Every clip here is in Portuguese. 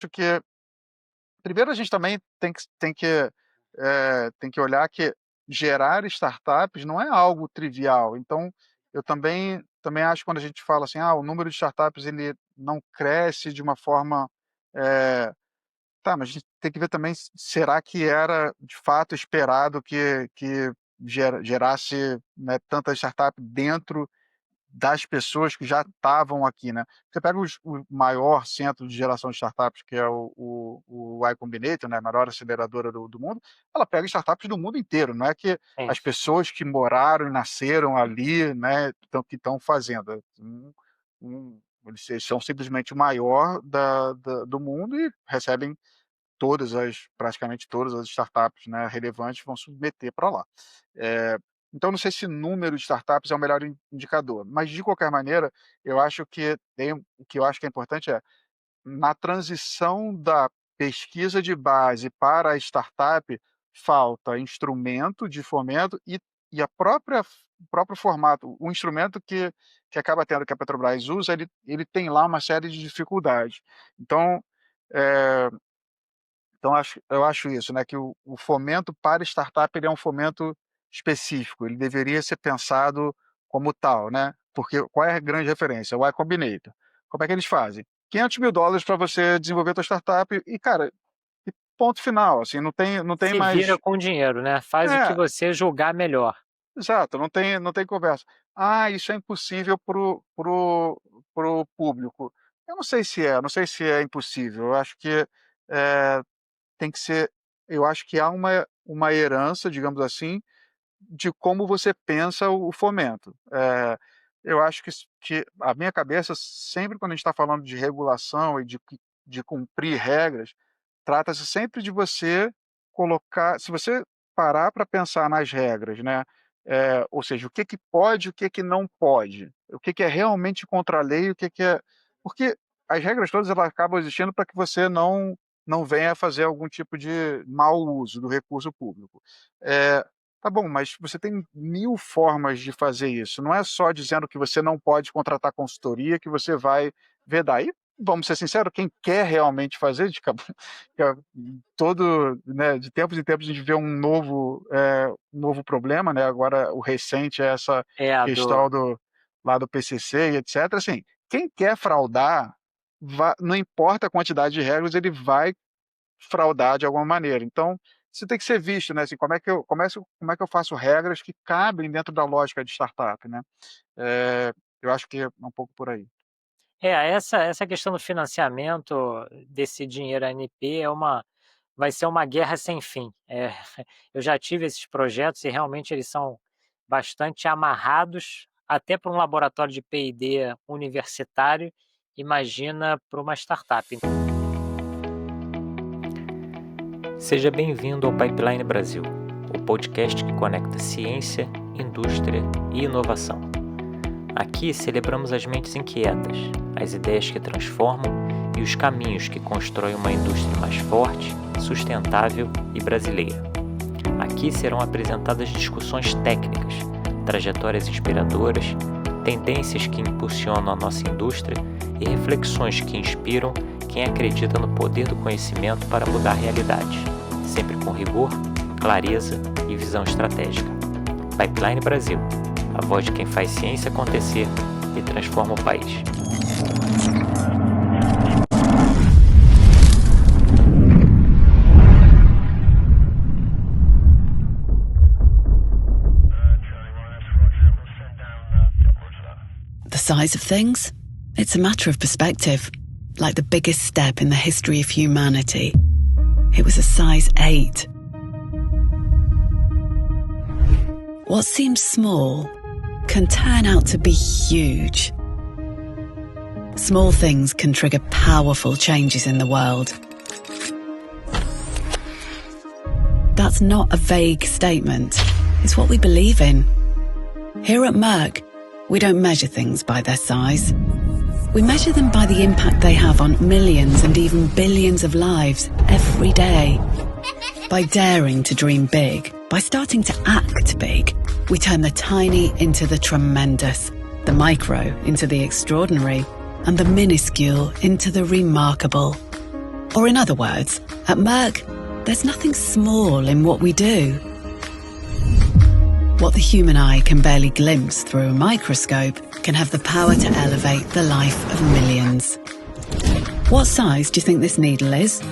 que primeiro a gente também tem que olhar que gerar startups não é algo trivial. Então, eu também acho que quando a gente fala assim: "Ah, o número de startups ele não cresce de uma forma", eh, tá, mas a gente tem que ver também se será que era de fato esperado que gerasse, né, tanta startup dentro das pessoas que já estavam aqui, né. Você pega o maior centro de geração de startups, que é o Y Combinator, né, a maior aceleradora do mundo, ela pega startups do mundo inteiro, não é que Sim. as pessoas que moraram e nasceram ali, né, que estão fazendo. Eles são simplesmente o maior do mundo e recebem praticamente todas as startups, né, relevantes vão submeter para lá. Eh, então não sei se número de startups é o melhor indicador, mas de qualquer maneira, eu acho que o que eu acho que é importante é, na transição da pesquisa de base para a startup, falta instrumento de fomento e o próprio formato, o instrumento que acaba tendo que a Petrobras usa, ele tem lá uma série de dificuldades. Então, eh então eu acho isso, né, que o fomento para startup ele é um fomento específico, ele deveria ser pensado como tal, né, porque qual é a grande referência? O Y Combinator. Como é que eles fazem? $500.000 para você desenvolver tua startup e cara, e ponto final, assim, não tem Se vira mais com dinheiro, né, faz o que é, você julgar melhor. exato, não tem conversa. "Ah, isso é impossível pro público". Eu não sei se é impossível, eu acho que, eh tem que ser eu acho que há uma herança, digamos assim, de como você pensa o fomento. Eu acho que a minha cabeça sempre quando a gente está falando de regulação e de cumprir regras, trata-se sempre de você colocar se você parar para pensar nas regras, né, ou seja, o que que pode, o que que não pode, o que que é realmente contra a lei, o que que é porque as regras todas elas acabam existindo para que você não venha fazer algum tipo de mau uso do recurso público. Tá bom, mas você tem 1000 formas de fazer isso, não é só dizendo que você não pode contratar consultoria que você vai vedar. E vamos ser sinceros, quem quer realmente fazer de cabo todo, né, de tempos em tempos a gente vê um novo problema, né, agora o recente é essa É, a do questão lá do PCC e etcétera, assim, quem quer fraudar, não importa a quantidade de regras, ele vai fraudar de alguma maneira. Então, isso tem que ser visto, né, assim, como é que eu faço regras que cabem dentro da lógica de startup, né. Eu acho que é um pouco por aí. essa questão do financiamento desse dinheiro ANP vai ser uma guerra sem fim. Eu já tive esses projetos e realmente eles são bastante amarrados, até para um laboratório de P&D universitário, imagina para uma startup. Seja bem-vindo ao Pipeline Brasil, o podcast que conecta ciência, indústria e inovação. Aqui celebramos as mentes inquietas, as ideias que transformam e os caminhos que constroem uma indústria mais forte, sustentável e brasileira. Aqui serão apresentadas discussões técnicas, trajetórias inspiradoras, tendências que impulsionam a nossa indústria e reflexões que inspiram quem acredita no poder do conhecimento para mudar realidades, sempre com rigor, clareza e visão estratégica. Pipeline Brasil, a voz de quem faz ciência acontecer e transforma o país. The size of things? It's a matter of perspective. Like the biggest step in the history of humanity. It was a size 8. What seems small can turn out to be huge. Small things can trigger powerful changes in the world. That's not a vague statement. It's what we believe in. Here at Merck, we don't measure things by their size. We measure them by the impact they have on millions and even billions of lives every day. By daring to dream big, by starting to act big, we turn the tiny into the tremendous, the micro into the extraordinary, and the minuscule into the remarkable. Or in other words, at Merck, there's nothing small in what we do. What the human eye can barely glimpse through a microscope can have the power to elevate the life of millions. What size do you think this needle is?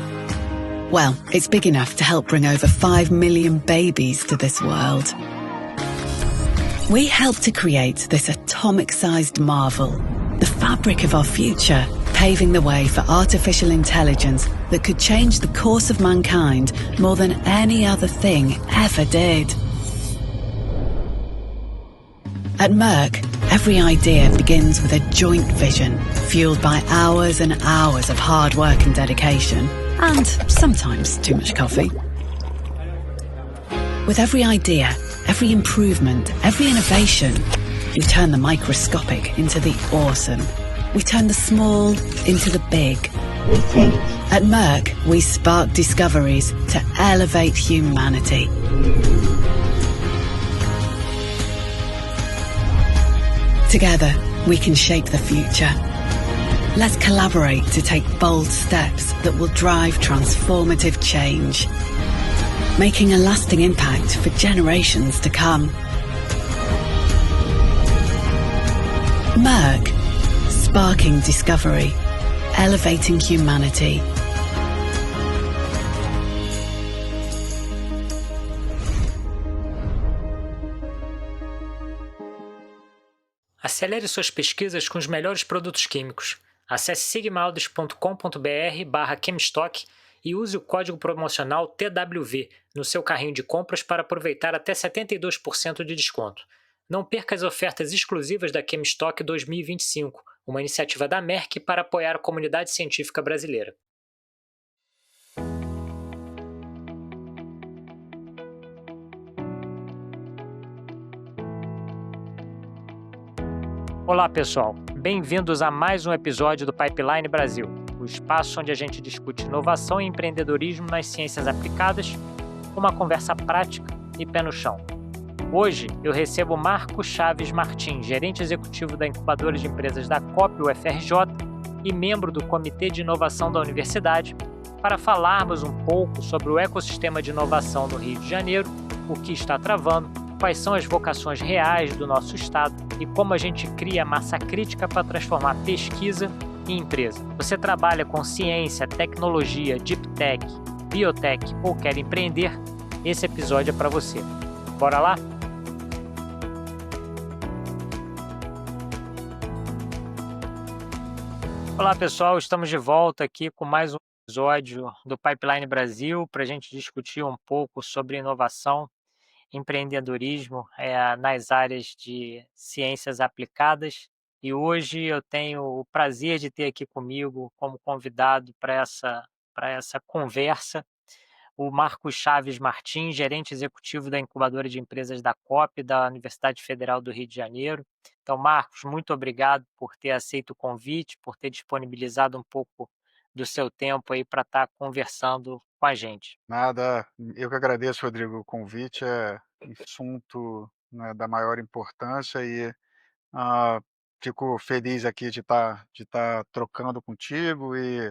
Well, it's big enough to help bring over 5 million babies to this world. We help to create this atomic-sized marvel, the fabric of our future, paving the way for artificial intelligence that could change the course of mankind more than any other thing ever did. At Merck, every idea begins with a joint vision, fueled by hours and hours of hard work and dedication, and sometimes too much coffee. With every idea, every improvement, every innovation, we turn the microscopic into the awesome. We turn the small into the big. At Merck, we spark discoveries to elevate humanity. Together, we can shape the future. Let's collaborate to take bold steps that will drive transformative change, making a lasting impact for generations to come. Merck, sparking discovery, elevating humanity. Acelere suas pesquisas com os melhores produtos químicos. Acesse sigmaaldis.com.br/chemstock e use o código promocional TWV no seu carrinho de compras para aproveitar até 72% de desconto. Não perca as ofertas exclusivas da Chemstock 2025, uma iniciativa da Merck para apoiar a comunidade científica brasileira. Olá, pessoal. Bem-vindos a mais um episódio do Pipeline Brasil, o espaço onde a gente discute inovação e empreendedorismo nas ciências aplicadas, com uma conversa prática e pé no chão. Hoje eu recebo Marco Chaves Martins, gerente executivo da incubadora de empresas da COP UFRJ e membro do Comitê de Inovação da Universidade, para falarmos um pouco sobre o ecossistema de inovação no Rio de Janeiro, o que está travando, quais são as vocações reais do nosso estado e como a gente cria massa crítica para transformar pesquisa em empresa. Você trabalha com ciência, tecnologia, deep tech, biotech ou quer empreender? Esse episódio é para você. Bora lá? Olá, pessoal, estamos de volta aqui com mais um episódio do Pipeline Brasil para a gente discutir um pouco sobre inovação, empreendedorismo nas áreas de ciências aplicadas. E hoje eu tenho o prazer de ter aqui comigo como convidado para essa conversa o Marco Chaves Martins, gerente executivo da incubadora de empresas da COP, da Universidade Federal do Rio de Janeiro. Então, Marcos, muito obrigado por ter aceito o convite, por ter disponibilizado um pouco do seu tempo aí para estar conversando com a gente. Nada, eu que agradeço, Rodrigo, o convite é um assunto, né, da maior importância e ah, fico feliz aqui de estar trocando contigo e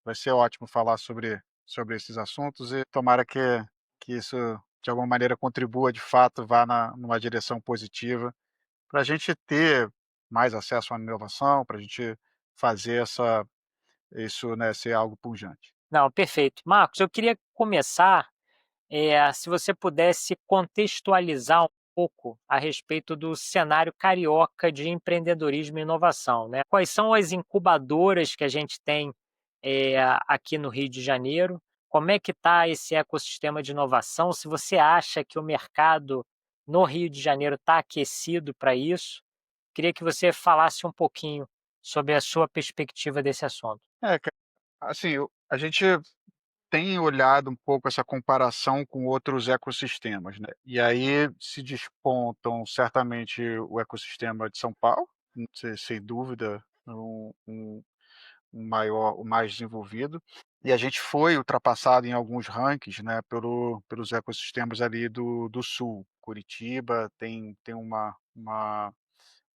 vai ser ótimo falar sobre esses assuntos e tomara que isso de alguma maneira contribua de fato, vá numa direção positiva para a gente ter mais acesso à inovação, para a gente fazer isso, né, ser algo pujante. Não, perfeito. Marcos, eu queria começar, se você pudesse contextualizar um pouco a respeito do cenário carioca de empreendedorismo e inovação, né? Quais são as incubadoras que a gente tem aqui no Rio de Janeiro? Como é que está esse ecossistema de inovação? Se você acha que o mercado no Rio de Janeiro está aquecido para isso, queria que você falasse um pouquinho sobre a sua perspectiva desse assunto. Assim, a gente tem olhado um pouco essa comparação com outros ecossistemas, né? E aí se despontam certamente o ecossistema de São Paulo, sem dúvida, o mais desenvolvido. E a gente foi ultrapassado em alguns rankings, né, pelos ecossistemas ali do sul. Curitiba tem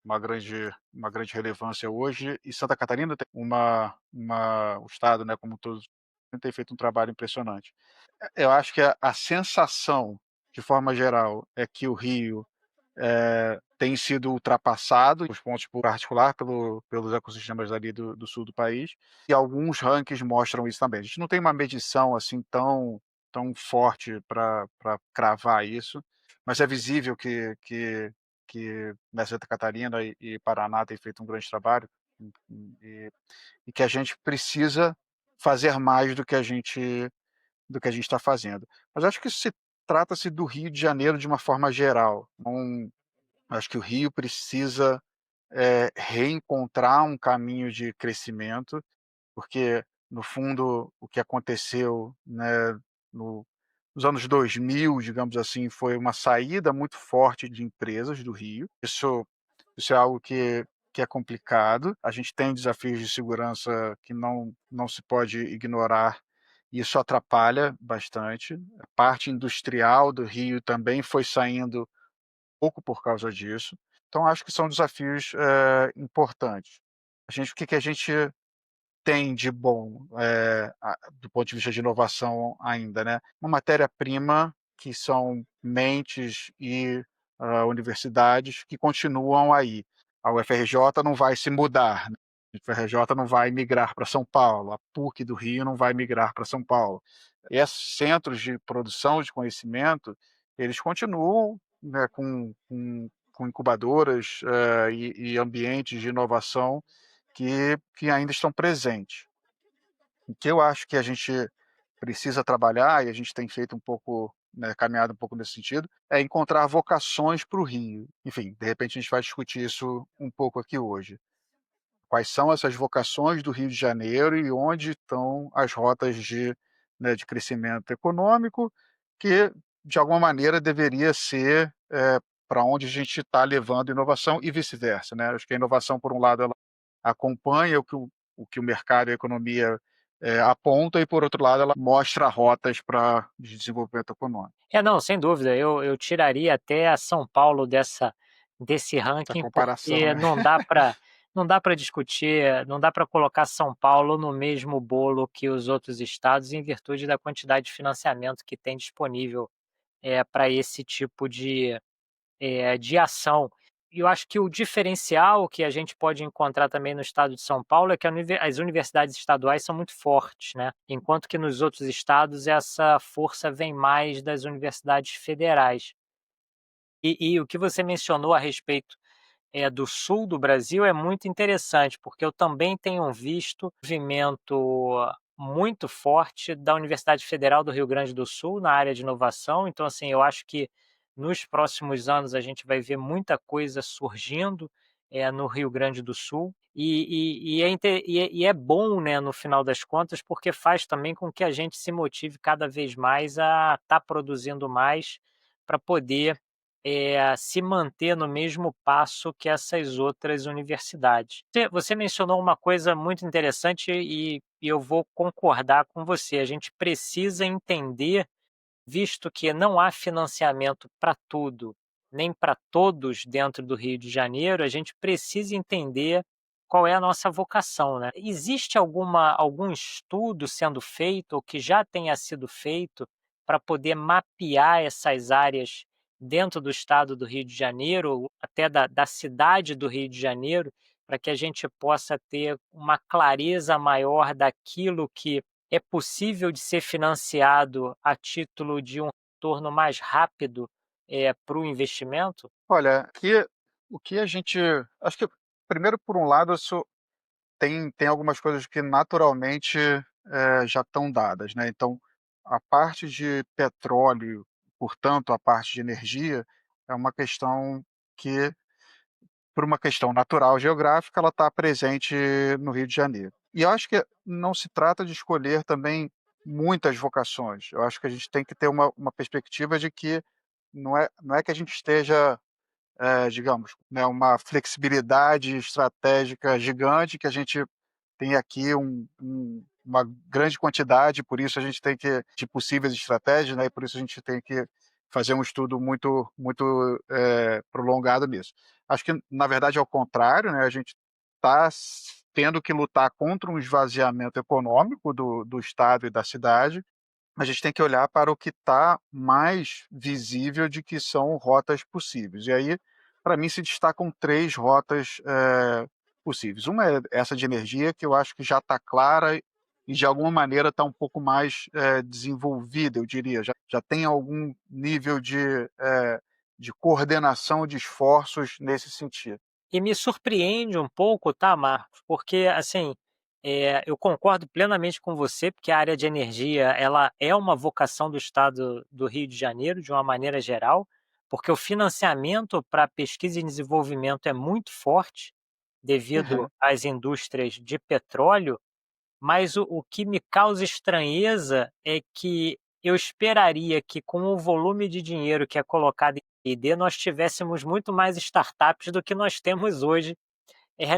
uma grande relevância hoje, e Santa Catarina tem o estado, né, como todos tem feito um trabalho impressionante. Eu acho que a sensação, de forma geral, é que o Rio tem sido ultrapassado, os pontos por particular, pelos ecossistemas ali do sul do país, e alguns rankings mostram isso também. A gente não tem uma medição assim tão forte para cravar isso, mas é visível que na Santa Catarina e Paraná tem feito um grande trabalho, e, e que a gente precisa fazer mais do que a gente está fazendo. Mas acho que trata-se do Rio de Janeiro de uma forma geral. Não, acho que o Rio precisa reencontrar um caminho de crescimento, porque, no fundo, o que aconteceu, né, no, nos anos 2000, digamos assim, foi uma saída muito forte de empresas do Rio. Isso é algo que é complicado. A gente tem desafios de segurança que não se pode ignorar, e isso atrapalha bastante. A parte industrial do Rio também foi saindo pouco por causa disso. Então acho que são desafios, importantes. O que que a gente tem de bom, do ponto de vista de inovação ainda, né? Uma matéria-prima que são mentes e, universidades que continuam aí. A UFRJ não vai se mudar, né? A UFRJ não vai migrar para São Paulo, a PUC do Rio não vai migrar para São Paulo. E esses centros de produção de conhecimento, eles continuam, né, com incubadoras, e ambientes de inovação que ainda estão presentes. O que eu acho que a gente precisa trabalhar, e a gente tem feito um pouco, né, caminhado um pouco nesse sentido, é encontrar vocações para o Rio. Enfim, de repente a gente vai discutir isso um pouco aqui hoje. Quais são essas vocações do Rio de Janeiro e onde estão as rotas de crescimento econômico, que, de alguma maneira, deveria ser para onde a gente está levando inovação e vice-versa, né? Acho que a inovação, por um lado, ela acompanha o que o mercado e a economia aponta, e, por outro lado, ela mostra rotas para de desenvolvimento econômico. Não, sem dúvida. Eu tiraria até a São Paulo desse Essa ranking, comparação, porque né? não dá para discutir, não dá para colocar São Paulo no mesmo bolo que os outros estados, em virtude da quantidade de financiamento que tem disponível para esse tipo de ação. E eu acho que o diferencial que a gente pode encontrar também no estado de São Paulo é que as universidades estaduais são muito fortes, né? Enquanto que nos outros estados essa força vem mais das universidades federais. E o que você mencionou a respeito do sul do Brasil é muito interessante, porque eu também tenho visto um movimento muito forte da Universidade Federal do Rio Grande do Sul na área de inovação. Então, assim, eu acho que nos próximos anos a gente vai ver muita coisa surgindo no Rio Grande do Sul. E é bom, né, no final das contas, porque faz também com que a gente se motive cada vez mais a estar produzindo mais para poder se manter no mesmo passo que essas outras universidades. Você mencionou uma coisa muito interessante e eu vou concordar com você. A gente precisa entender, visto que não há financiamento para tudo, nem para todos dentro do Rio de Janeiro, a gente precisa entender qual é a nossa vocação, né? Existe algum estudo sendo feito ou que já tenha sido feito para poder mapear essas áreas dentro do estado do Rio de Janeiro, ou até da cidade do Rio de Janeiro, para que a gente possa ter uma clareza maior daquilo que é possível de ser financiado a título de um retorno mais rápido para o investimento? Olha, o que a gente acho que, primeiro, por um lado, isso tem algumas coisas que naturalmente, já estão dadas, né. Então, a parte de petróleo, portanto, a parte de energia, é uma questão que, por uma questão natural geográfica, ela está presente no Rio de Janeiro. E eu acho que não se trata de escolher também muitas vocações. Eu acho que a gente tem que ter uma perspectiva de que não é que a gente esteja, digamos, né, uma flexibilidade estratégica gigante, que a gente tem aqui uma grande quantidade, por isso a gente tem que de possíveis estratégias, né, e por isso a gente tem que fazer um estudo muito muito, prolongado nisso. Acho que, na verdade, é o contrário, né, a gente está tendo que lutar contra um esvaziamento econômico do estado e da cidade, a gente tem que olhar para o que está mais visível de que são rotas possíveis. E aí, para mim, se destacam 3 rotas, possíveis. Uma é essa de energia, que eu acho que já está clara e de alguma maneira está um pouco mais, desenvolvida, eu diria. Já tem algum nível de coordenação de esforços nesse sentido. E me surpreende um pouco, tá, Marcos? Porque, assim, eu concordo plenamente com você, porque a área de energia ela é uma vocação do estado do Rio de Janeiro, de uma maneira geral, porque o financiamento para pesquisa e desenvolvimento é muito forte, devido Aham. às indústrias de petróleo, mas o que me causa estranheza é que eu esperaria que, com o volume de dinheiro que é colocado em P&D, nós tivéssemos muito mais startups do que nós temos hoje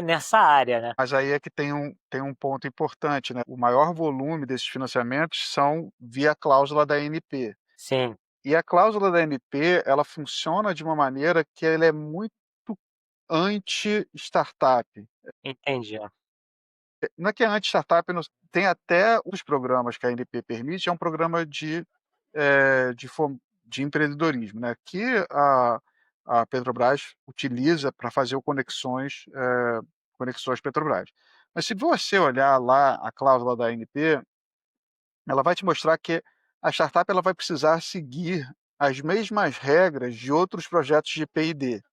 nessa área, né. Mas aí é que tem um ponto importante, né, o maior volume desses financiamentos são via cláusula da ANP. Sim, E a cláusula da ANP, ela funciona de uma maneira que ela é muito anti-startup. entendi. Não é que é anti-startup, tem até os programas que a ANP permite, é um programa de empreendedorismo, né, que a Petrobras utiliza para fazer o Conexões Petrobras. Mas se você olhar lá a cláusula da ANP, ela vai te mostrar que a startup ela vai precisar seguir as mesmas regras de outros projetos de P&D.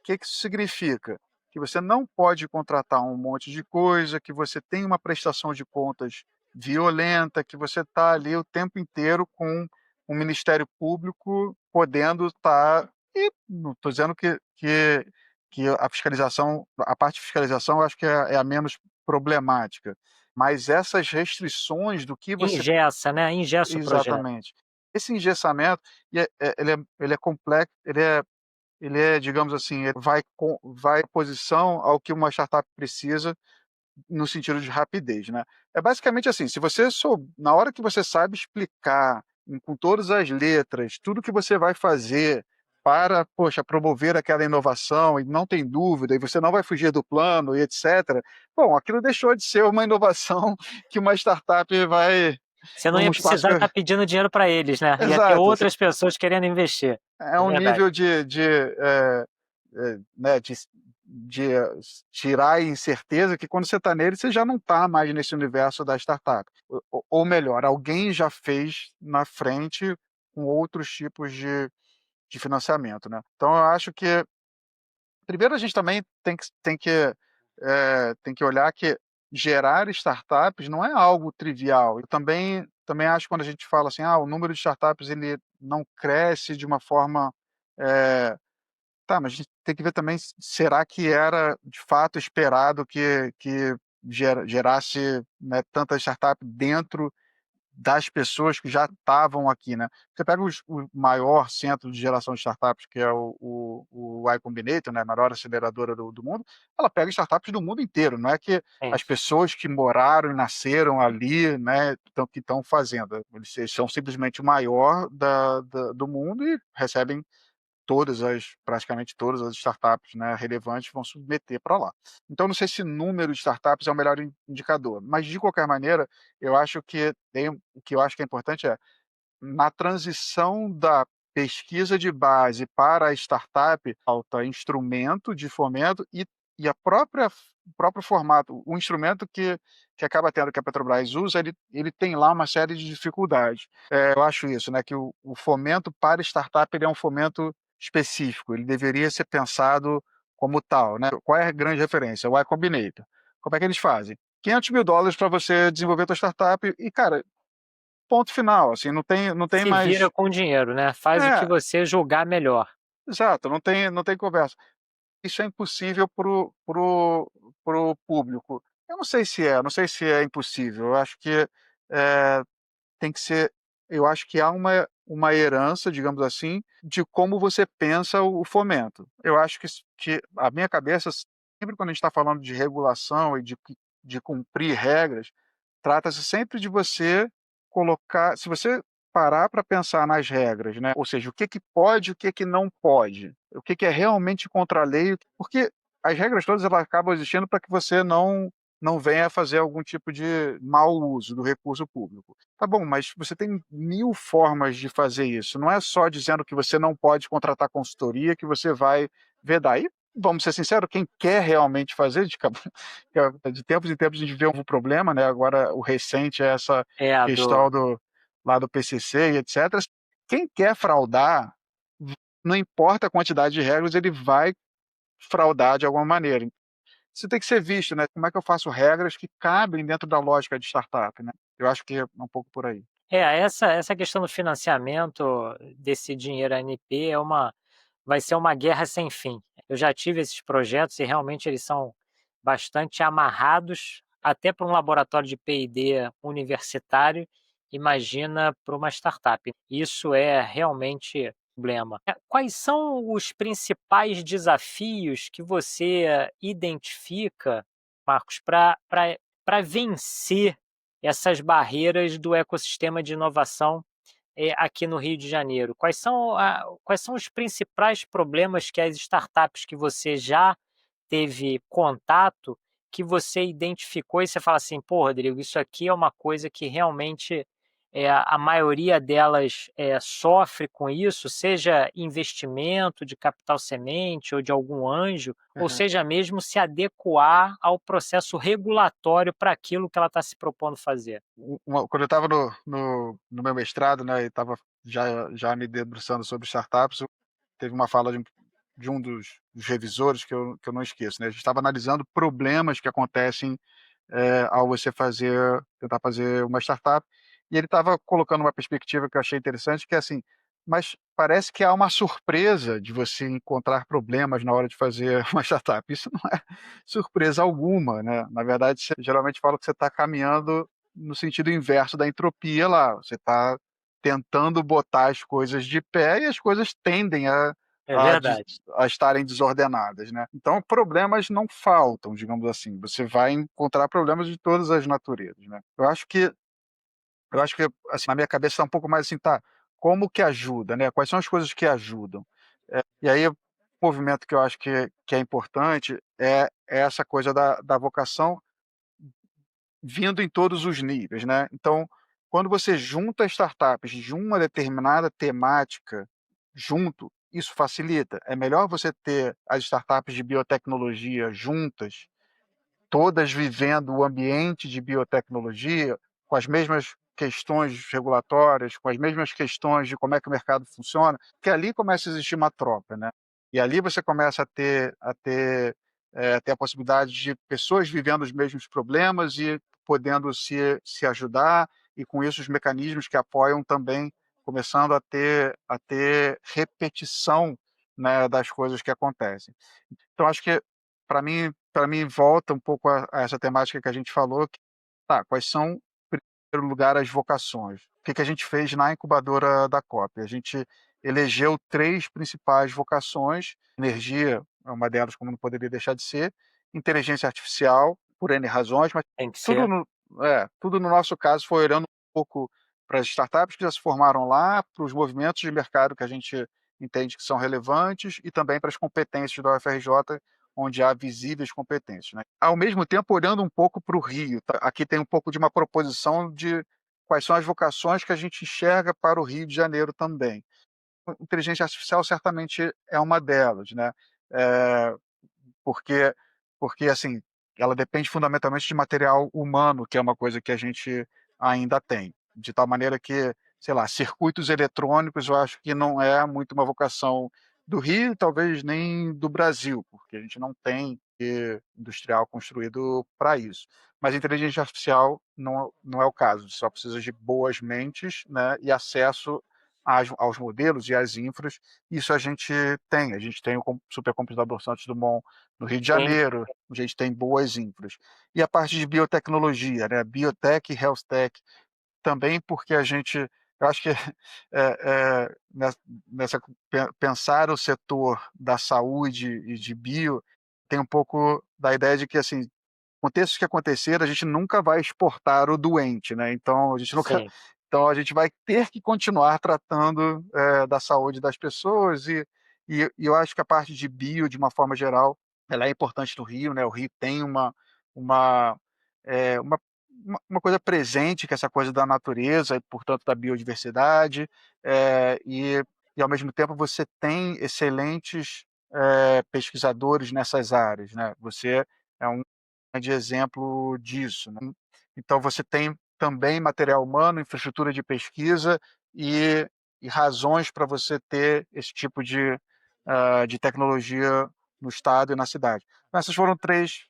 Que isso significa? Que você não pode contratar um monte de coisa, que você tem uma prestação de contas violenta, que você está ali o tempo inteiro com o Ministério Público podendo estar. E não estou dizendo que a fiscalização, a parte de fiscalização, eu acho que é a menos problemática. Mas essas restrições do que você. Engessa, né, engessa o projeto. Exatamente. Esse engessamento, ele é complexo, ele é, digamos assim, ele vai em posição ao que uma startup precisa, no sentido de rapidez, né. É basicamente assim, se você na hora que você sabe explicar, com todas as letras, tudo que você vai fazer para, poxa, promover aquela inovação e não tem dúvida, e você não vai fugir do plano e etcétera, bom, aquilo deixou de ser uma inovação que uma startup vai Você não num ia espaço precisar estar pedindo dinheiro para eles, né, ia ter exato, outras pessoas querendo investir. é É um verdade. nível né, tirar a incerteza que quando você está nele, você já não está mais nesse universo da startup. Ou melhor, alguém já fez na frente com outros tipos de financiamento, né. Então eu acho que, primeiro a gente também tem que olhar que gerar startups não é algo trivial. Eu também acho que quando a gente fala assim: "Ah, o número de startups ele não cresce de uma forma, eh" tá, mas a gente tem que ver também se será que era de fato esperado que gerasse, né, tanta startup dentro das pessoas que já estavam aqui, né. Você pega o maior centro de geração de startups, que é o Y Combinator, né, a maior aceleradora do mundo, ela pega startups do mundo inteiro, não é que Sim. as pessoas que moraram e nasceram ali, né, que estão fazendo. Eles são simplesmente o maior do mundo e recebem praticamente todas as startups, né, relevantes vão submeter para lá. Então não sei se número de startups é o melhor indicador, mas de qualquer maneira, eu acho que o que eu acho que é importante é, na transição da pesquisa de base para a startup, falta instrumento de fomento e o próprio formato, o instrumento que acaba tendo, que a Petrobras usa, ele tem lá uma série de dificuldades. Eu acho isso, né, que o fomento para startup ele é um fomento específico, ele deveria ser pensado como tal, né. Qual é a grande referência? O Y Combinator. Como é que eles fazem? $500.000 para você desenvolver a tua startup e, cara, ponto final, assim, não tem Se vira mais. com dinheiro, né, faz o que É, você julgar melhor. exato, não tem conversa. Isso é impossível pro público. Eu não sei se é impossível, eu acho que, eh, tem que ser eu acho que há uma herança, digamos assim, de como você pensa o fomento. Eu acho que a minha cabeça, sempre quando a gente está falando de regulação e de cumprir regras, trata-se sempre de você colocar se você parar para pensar nas regras, né, ou seja, o que que pode, o que que não pode, o que que é realmente contra a lei, porque as regras todas elas acabam existindo para que você não venha a fazer algum tipo de mau uso do recurso público. Tá bom, mas você tem 1000 formas de fazer isso, não é só dizendo que você não pode contratar consultoria que você vai vedar. E, vamos ser sinceros, quem quer realmente fazer, de tempos em tempos a gente vê um problema, né, agora o recente é essa É, a do questão lá do PCC e etcétera. Quem quer fraudar, não importa a quantidade de regras, ele vai fraudar de alguma maneira. Isso tem que ser visto, né, como é que eu faço regras que cabem dentro da lógica de startup, né. Eu acho que é um pouco por aí. essa questão do financiamento desse dinheiro ANP vai ser uma guerra sem fim. Eu já tive esses projetos e realmente eles são bastante amarrados, até para um laboratório de P&D universitário, imagina para uma startup. Isso é realmente um problema. Quais são os principais desafios que você identifica, Marcos, para vencer essas barreiras do ecossistema de inovação aqui no Rio de Janeiro? Quais são os principais problemas que as startups que você já teve contato, que você identificou e você fala assim, pô, Rodrigo, isso aqui é uma coisa que realmente a maioria delas sofre com isso, seja investimento de capital semente ou de algum anjo, ou Aham. seja mesmo se adequar ao processo regulatório para aquilo que ela está se propondo fazer. Quando eu estava no meu mestrado, né, e estava já me debruçando sobre startups, teve uma fala de um dos revisores que eu não esqueço, né, a gente estava analisando problemas que acontecem ao você tentar fazer uma startup, e ele estava colocando uma perspectiva que eu achei interessante, que é assim, mas parece que há uma surpresa de você encontrar problemas na hora de fazer uma startup. Isso não é surpresa alguma, né? Na verdade, você geralmente fala que você está caminhando no sentido inverso da entropia lá. Você está tentando botar as coisas de pé e as coisas tendem É a, des- verdade. a estarem desordenadas, né? Então, problemas não faltam, digamos assim. Você vai encontrar problemas de todas as naturezas, né? Eu acho que assim, na minha cabeça está um pouco mais assim, tá, como que ajuda, né? Quais são as coisas que ajudam? E aí, o movimento que eu acho que é importante é essa coisa da vocação vindo em todos os níveis, né? Então, quando você junta startups de uma determinada temática junto, isso facilita. É melhor você ter as startups de biotecnologia juntas, todas vivendo o ambiente de biotecnologia, com as mesmas questões regulatórias, com as mesmas questões de como é que o mercado funciona, que ali começa a existir uma troca, né? E ali você começa a ter a possibilidade de pessoas vivendo os mesmos problemas e podendo se ajudar, e com isso os mecanismos que apoiam também começando a ter repetição, né, das coisas que acontecem. Então acho que para mim volta um pouco a essa temática que a gente falou, que tá, quais são, em primeiro lugar, as vocações. O que que a gente fez na incubadora da COP? A gente elegeu 3 principais vocações, energia é uma delas, como não poderia deixar de ser, inteligência artificial, por N razões, mas Tem que tudo ser. no nosso caso foi olhando um pouco para as startups que já se formaram lá, para os movimentos de mercado que a gente entende que são relevantes e também para as competências da UFRJ, onde há visíveis competências, né. Ao mesmo tempo, olhando um pouco para o Rio, tá, aqui tem um pouco de uma proposição de quais são as vocações que a gente enxerga para o Rio de Janeiro também. Inteligência artificial certamente é uma delas, né, eh, porque assim, ela depende fundamentalmente de material humano, que é uma coisa que a gente ainda tem, de tal maneira que, sei lá, circuitos eletrônicos eu acho que não é muito uma vocação do Rio, talvez nem do Brasil, porque a gente não tem industrial construído para isso. Mas inteligência artificial não é o caso, só precisa de boas mentes, né, e acesso aos modelos e às infras, isso a gente tem o supercomputador Santos Dumont no Rio de Sim, Janeiro, a gente tem boas infras. E a parte de biotecnologia, né, biotech e health tech, também porque eu acho que nes nessa pensar o setor da saúde e de bio, tem um pouco da ideia de que, assim, aconteça o que acontecer, a gente nunca vai exportar o doente, né, então a gente nunca sim. então a gente vai ter que continuar tratando, da saúde das pessoas e eu acho que a parte de bio, de uma forma geral, ela é importante no Rio, né, o Rio tem uma uma uma coisa presente, que é essa coisa da natureza e, portanto, da biodiversidade, e ao mesmo tempo você tem excelentes, pesquisadores nessas áreas, né. Você é um grande exemplo disso, né. Então você tem também material humano, infraestrutura de pesquisa e razões para você ter esse tipo de tecnologia no estado e na cidade. Então essas foram 3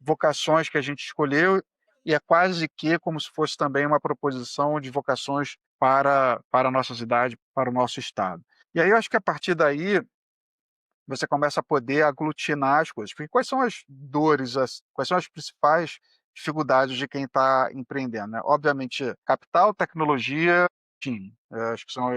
vocações que a gente escolheu e é quase que como se fosse também uma proposição de vocações para a nossa cidade, para o nosso estado. E aí eu acho que a partir daí, você começa a poder aglutinar as coisas, porque quais são as dores, quais são as principais dificuldades de quem está empreendendo, né? Obviamente, capital, tecnologia, time, acho que são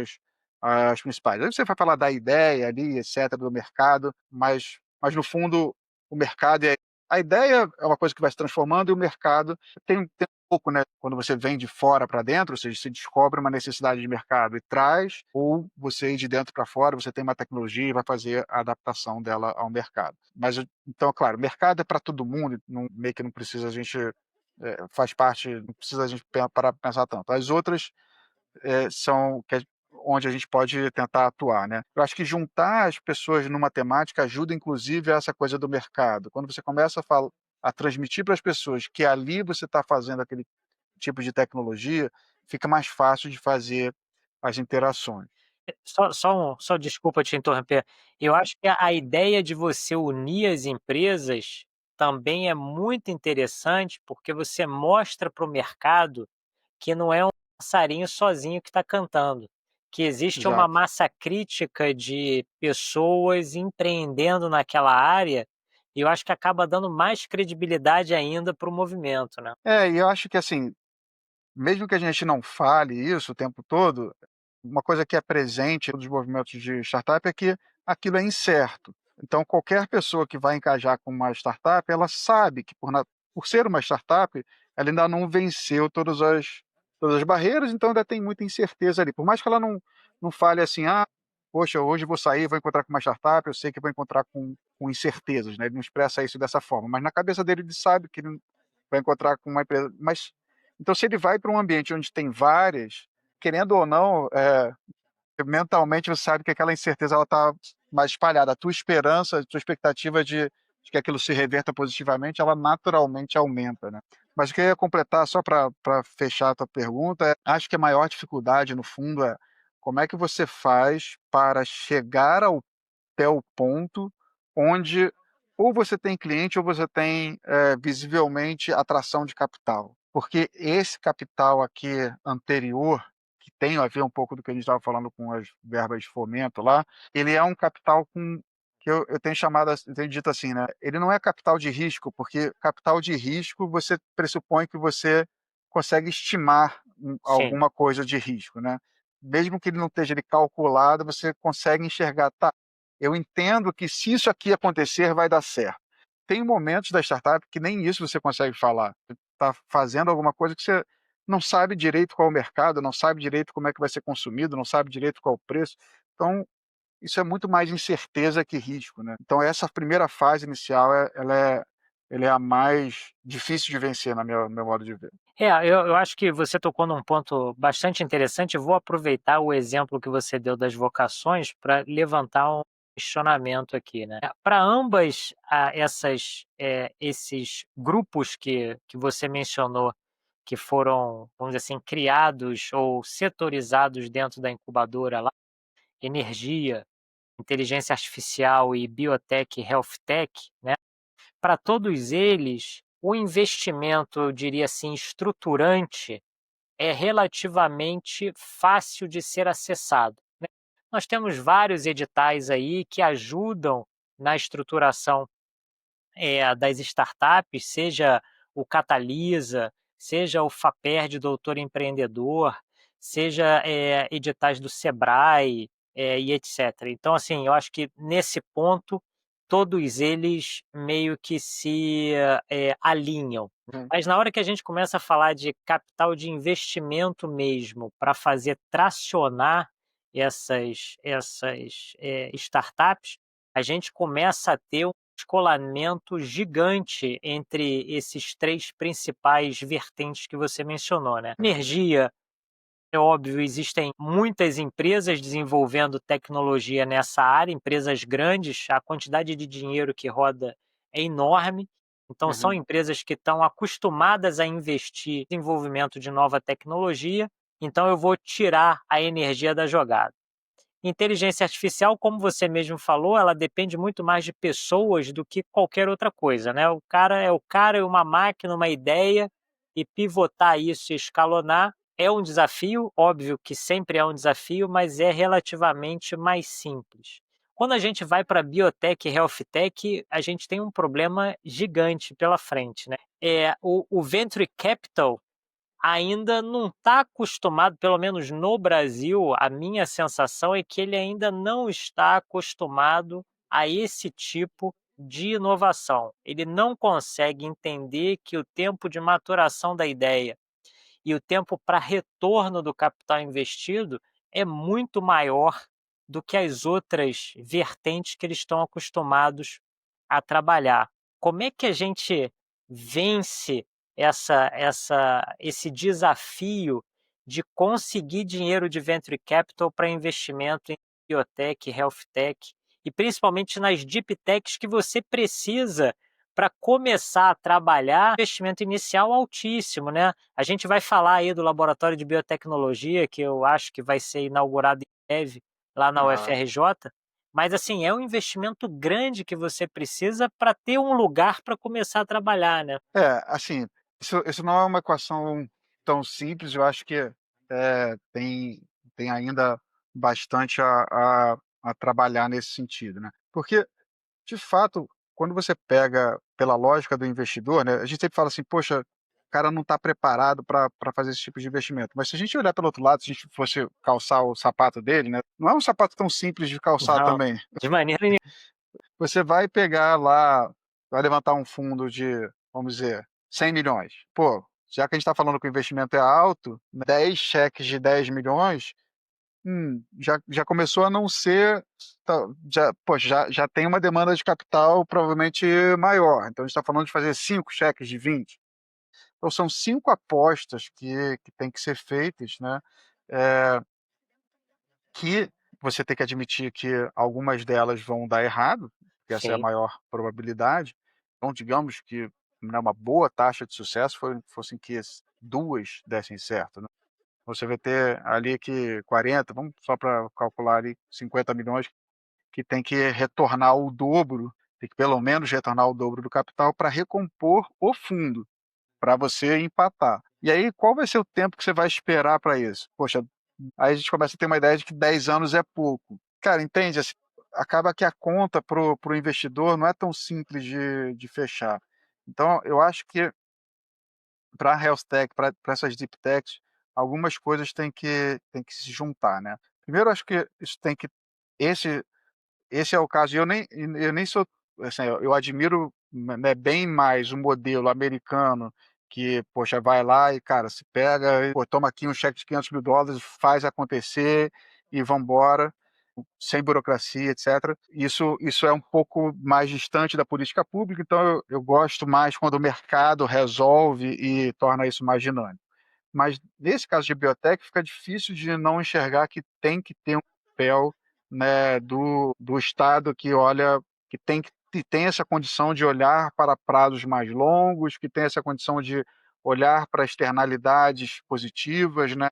as principais. Aí você vai falar da ideia ali, etc, do mercado, mas no fundo o mercado é a ideia é uma coisa que vai se transformando e o mercado tem um pouco, né, quando você vem de fora para dentro, ou seja, você descobre uma necessidade de mercado e traz, ou você ir de dentro para fora, você tem uma tecnologia e vai fazer a adaptação dela ao mercado. Mas então, claro, o mercado é para todo mundo, meio que não precisa a gente, faz parte, não precisa a gente parar pra pensar tanto. As outras, são onde a gente pode tentar atuar, né. Eu acho que juntar as pessoas numa temática ajuda inclusive a essa coisa do mercado. Quando você começa a transmitir para as pessoas que ali você está fazendo aquele tipo de tecnologia, fica mais fácil de fazer as interações. Só desculpa te interromper. Eu acho que a ideia de você unir as empresas também é muito interessante, porque você mostra para o mercado que não é um passarinho sozinho que está cantando, que existe uma Exato. massa crítica de pessoas empreendendo naquela área, e eu acho que acaba dando mais credibilidade ainda para o movimento, né. E eu acho que, assim, mesmo que a gente não fale isso o tempo todo, uma coisa que é presente nos movimentos de startup é que aquilo é incerto. Então, qualquer pessoa que vai engajar com uma startup, ela sabe que por ser uma startup, ela ainda não venceu todas as barreiras, então ainda tem muita incerteza ali. Por mais que ela não fale assim, ah, poxa, hoje vou sair, vou encontrar com uma startup, eu sei que vou encontrar com incertezas, né? Ele não expressa isso dessa forma, mas na cabeça dele ele sabe que ele vai encontrar com uma empresa. Mas então, se ele vai para um ambiente onde tem várias, querendo ou não, mentalmente você sabe que aquela incerteza ela está mais espalhada. A tua esperança, a tua expectativa de que aquilo se reverta positivamente, ela naturalmente aumenta, né. Mas o que eu ia completar só para fechar a tua pergunta, acho que a maior dificuldade no fundo é, como é que você faz para chegar até o ponto onde ou você tem cliente ou você tem, visivelmente atração de capital. Porque esse capital aqui anterior, que tem a ver um pouco do que a gente estava falando com as verbas de fomento lá, ele é um capital que eu tenho chamado eu tenho dito assim, né, ele não é capital de risco, porque capital de risco você pressupõe que você consegue estimar Sim. alguma coisa de risco, né. Mesmo que ele não esteja ali calculado, você consegue enxergar: "Tá, eu entendo que se isso aqui acontecer vai dar certo". Tem momentos da startup que nem isso você consegue falar. Você está fazendo alguma coisa que você não sabe direito qual é o mercado, não sabe direito como é que vai ser consumido, não sabe direito qual é o preço. Então, isso é muito mais incerteza que risco, né. Então essa primeira fase inicial ela é a mais difícil de vencer na no meu modo de ver. Eu acho que você tocou num ponto bastante interessante. Eu vou aproveitar o exemplo que você deu das vocações para levantar um questionamento aqui, né. Para ambas, esses grupos que você mencionou, que foram, vamos dizer assim, criados ou setorizados dentro da incubadora lá, energia, inteligência artificial e biotech e health tech, né, para todos eles, o investimento, eu diria assim, estruturante é relativamente fácil de ser acessado, né. Nós temos vários editais aí que ajudam na estruturação, das startups, seja o Catalisa, seja o FAPERD Doutor Empreendedor, seja, editais do Sebrae, e etcétera. Então, assim, eu acho que nesse ponto, todos eles meio que se, alinham. Uhum. Mas na hora que a gente começa a falar de capital de investimento mesmo, para fazer tracionar essas, startups, a gente começa a ter descolamento gigante entre esses três principais vertentes que você mencionou, né? Energia, é óbvio, existem muitas empresas desenvolvendo tecnologia nessa área, empresas grandes, a quantidade de dinheiro que roda é enorme. Então, são Uhum. empresas que estão acostumadas a investir em desenvolvimento de nova tecnologia, então eu vou tirar a energia da jogada. Inteligência artificial, como você mesmo falou, ela depende muito mais de pessoas do que qualquer outra coisa, né? O cara é o cara, é uma máquina, uma ideia, e pivotar isso e escalonar é um desafio, óbvio que sempre é um desafio, mas é relativamente mais simples. Quando a gente vai para biotech e health tech, a gente tem um problema gigante pela frente, né? O venture capital ainda não está acostumado, pelo menos no Brasil, a minha sensação é que ele ainda não está acostumado a esse tipo de inovação. Ele não consegue entender que o tempo de maturação da ideia e o tempo para retorno do capital investido é muito maior do que as outras vertentes que eles estão acostumados a trabalhar. Como é que a gente vence esse desafio de conseguir dinheiro de venture capital para investimento em biotech, health tech e principalmente nas deep techs que você precisa para começar a trabalhar investimento inicial altíssimo, né? A gente vai falar aí do laboratório de biotecnologia, que eu acho que vai ser inaugurado em breve lá na Aham. UFRJ, mas assim, é um investimento grande que você precisa para ter um lugar para começar a trabalhar, né? Assim, isso não é uma equação tão simples, eu acho que, tem ainda bastante a trabalhar nesse sentido, né. Porque, de fato, quando você pega pela lógica do investidor, né, a gente sempre fala assim: "Poxa, o cara não está preparado para fazer esse tipo de investimento", mas se a gente olhar pelo outro lado, se a gente fosse calçar o sapato dele, né, não é um sapato tão simples de calçar Não, também. de maneira nenhuma. Você vai pegar lá, vai levantar um fundo de, vamos dizer, 100 milhões. Pô, já que a gente está falando que o investimento é alto, 10 cheques de 10 milhões, já começou a não ser, já, poxa, já tem uma demanda de capital provavelmente maior. Então a gente está falando de fazer 5 cheques de 20. Então são 5 apostas que tem que ser feitas, né? eh, que você tem que admitir que algumas delas vão dar errado, que essa é a Sim, maior probabilidade. Então, digamos que, né, uma boa taxa de sucesso fossem que 2 dessem certo, né. Você vai ter ali que 40, vamos só para calcular ali, 50 milhões, que tem que retornar o dobro, tem que pelo menos retornar o dobro do capital para recompor o fundo, para você empatar. E aí, qual vai ser o tempo que você vai esperar para isso? Poxa, aí a gente começa a ter uma ideia de que 10 anos é pouco. Cara, entende? Assim, acaba que a conta pro investidor não é tão simples de fechar. Então, eu acho que para a health tech, para essas deep techs, algumas coisas têm que se juntar, né. Primeiro, acho que isso tem que esse esse é o caso, e eu nem sou, assim, eu admiro, né, bem mais o modelo americano que, poxa, vai lá e, cara, se pega, pô, toma aqui um cheque de US$ 500.000, faz acontecer e vamos embora, sem burocracia, etcétera. Isso é um pouco mais distante da política pública, então eu gosto mais quando o mercado resolve e torna isso mais dinâmico. Mas nesse caso de biotech fica difícil de não enxergar que tem que ter um papel, né, do Estado que olha, que tem essa condição de olhar para prazos mais longos, que tem essa condição de olhar para externalidades positivas, né.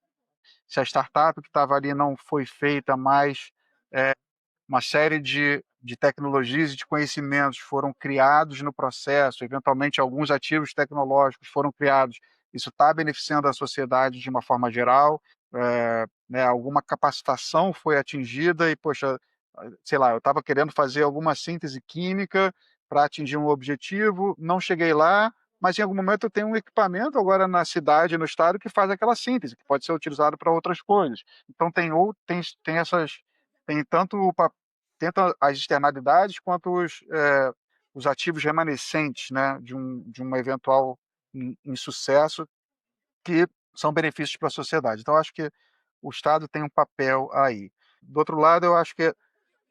Se a startup que estava ali não foi feita mais, uma série de tecnologias e de conhecimentos foram criados no processo, eventualmente alguns ativos tecnológicos foram criados, isso está beneficiando a sociedade de uma forma geral, né, alguma capacitação foi atingida e, poxa, sei lá, eu estava querendo fazer alguma síntese química para atingir um objetivo, não cheguei lá, mas em algum momento eu tenho um equipamento agora na cidade, no estado, que faz aquela síntese, que pode ser utilizado para outras coisas. Então tem essas, tem tanto o pa tanto as externalidades quanto os ativos remanescentes, né, de um eventual insucesso, que são benefícios para a sociedade. Então acho que o Estado tem um papel aí. Do outro lado, eu acho que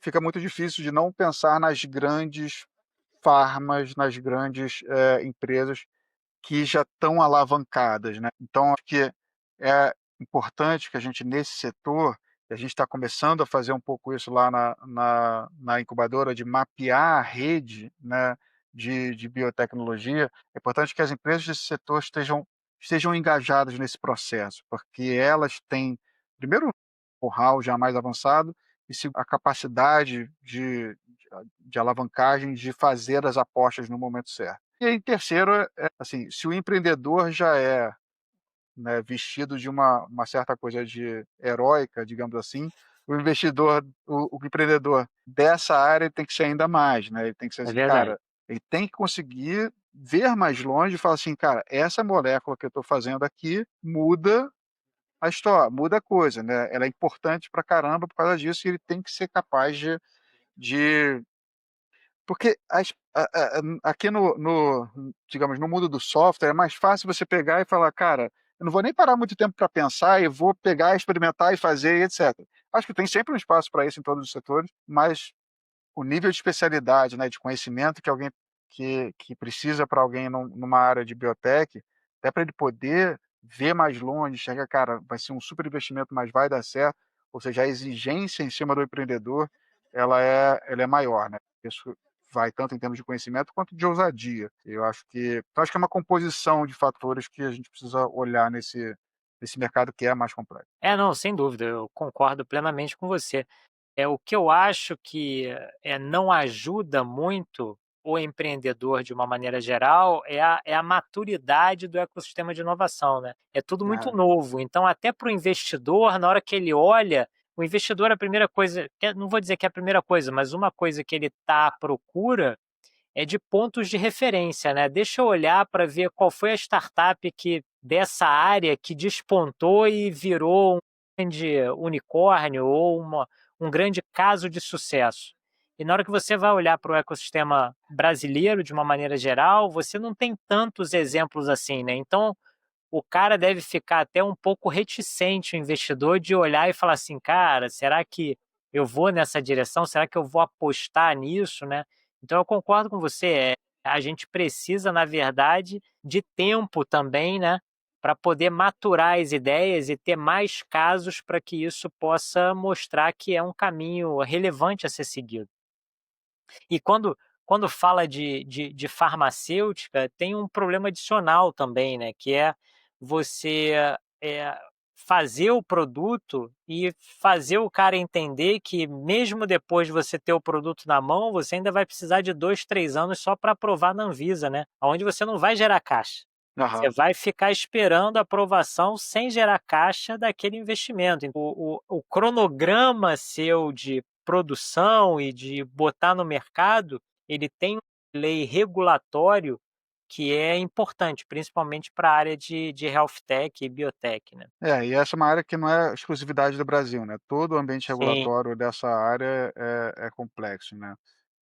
fica muito difícil de não pensar nas grandes farmas nas grandes empresas que já estão alavancadas, né. Então acho que é importante que a gente nesse setor, e a gente está começando a fazer um pouco isso lá na incubadora, de mapear a rede, né, de biotecnologia. É importante que as empresas desse setor estejam engajadas nesse processo, porque elas têm, primeiro, o know-how já mais avançado e a capacidade de alavancagem, de fazer as apostas no momento certo. E aí, terceiro, assim, se o empreendedor já é, né, vestido de uma certa coisa de heróica, digamos assim, o empreendedor dessa área tem que ser ainda mais, né? Ele tem que ser É assim, verdade. cara, ele tem que conseguir ver mais longe e falar assim, cara, essa molécula que eu estou fazendo aqui muda a história, muda a coisa, né? Ela é importante pra caramba por causa disso, e ele tem que ser capaz de porque aqui digamos, no mundo do software, é mais fácil você pegar e falar: "Cara, eu não vou nem parar muito tempo para pensar e vou pegar, experimentar e fazer e etcétera". Acho que tem sempre um espaço para isso em todos os setores, mas o nível de especialidade, né, de conhecimento que alguém que precisa para alguém numa área de biotech, até para ele poder ver mais longe, enxergar: "Cara, vai ser um super investimento, mas vai dar certo", ou seja, a exigência em cima do empreendedor, ela é maior, né. Isso vai tanto em termos de conhecimento quanto de ousadia. Eu acho que é uma composição de fatores que a gente precisa olhar nesse mercado que é mais complexo. É, não, sem dúvida, eu concordo plenamente com você. O que eu acho que, não ajuda muito o empreendedor de uma maneira geral é a maturidade do ecossistema de inovação, né. É tudo muito É. novo, então até para o investidor, na hora que ele olha, o investidor a primeira coisa não vou dizer que é a primeira coisa, mas uma coisa que ele está à procura é de pontos de referência, né. Deixa eu olhar para ver qual foi a startup que dessa área que despontou e virou um grande unicórnio ou um grande caso de sucesso. E na hora que você vai olhar para o ecossistema brasileiro de uma maneira geral, você não tem tantos exemplos assim, né. Então o cara deve ficar até um pouco reticente, o investidor, de olhar e falar assim: "Cara, será que eu vou nessa direção? Será que eu vou apostar nisso?", né. Então eu concordo com você, a gente precisa, na verdade, de tempo também, né, para poder maturar as ideias e ter mais casos para que isso possa mostrar que é um caminho relevante a ser seguido. E quando fala de farmacêutica, tem um problema adicional também, né, que é você, eh, fazer o produto e fazer o cara entender que mesmo depois de você ter o produto na mão, você ainda vai precisar de 2, 3 anos só para aprovar na Anvisa, né, aonde você não vai gerar caixa. Você Aham. vai ficar esperando a aprovação sem gerar caixa daquele investimento. O cronograma seu de produção e de botar no mercado, ele tem um lei regulatório que é importante, principalmente para a área de health tech e biotech, né. E essa é uma área que não é exclusividade do Brasil, né, todo o ambiente Sim, regulatório dessa área é complexo, né.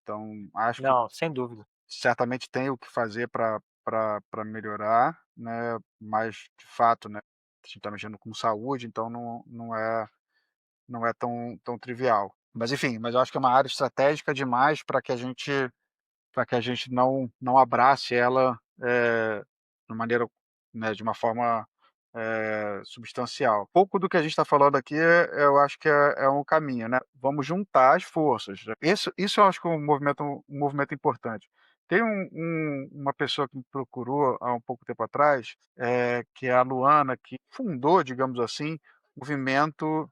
Então acho que não, sem dúvida. certamente tem o que fazer para melhorar, né, mas de fato, né, a gente está mexendo com saúde, então não é tão trivial. Mas enfim, mas eu acho que é uma área estratégica demais para que a gente não abrace ela, de maneira, né, de uma forma, substancial. Pouco do que a gente está falando aqui, eu acho que é um caminho, né, vamos juntar as forças. Isso eu acho que é um movimento importante. Tem uma pessoa que me procurou há um pouco tempo atrás, que é a Luana, que fundou, digamos assim, um movimento,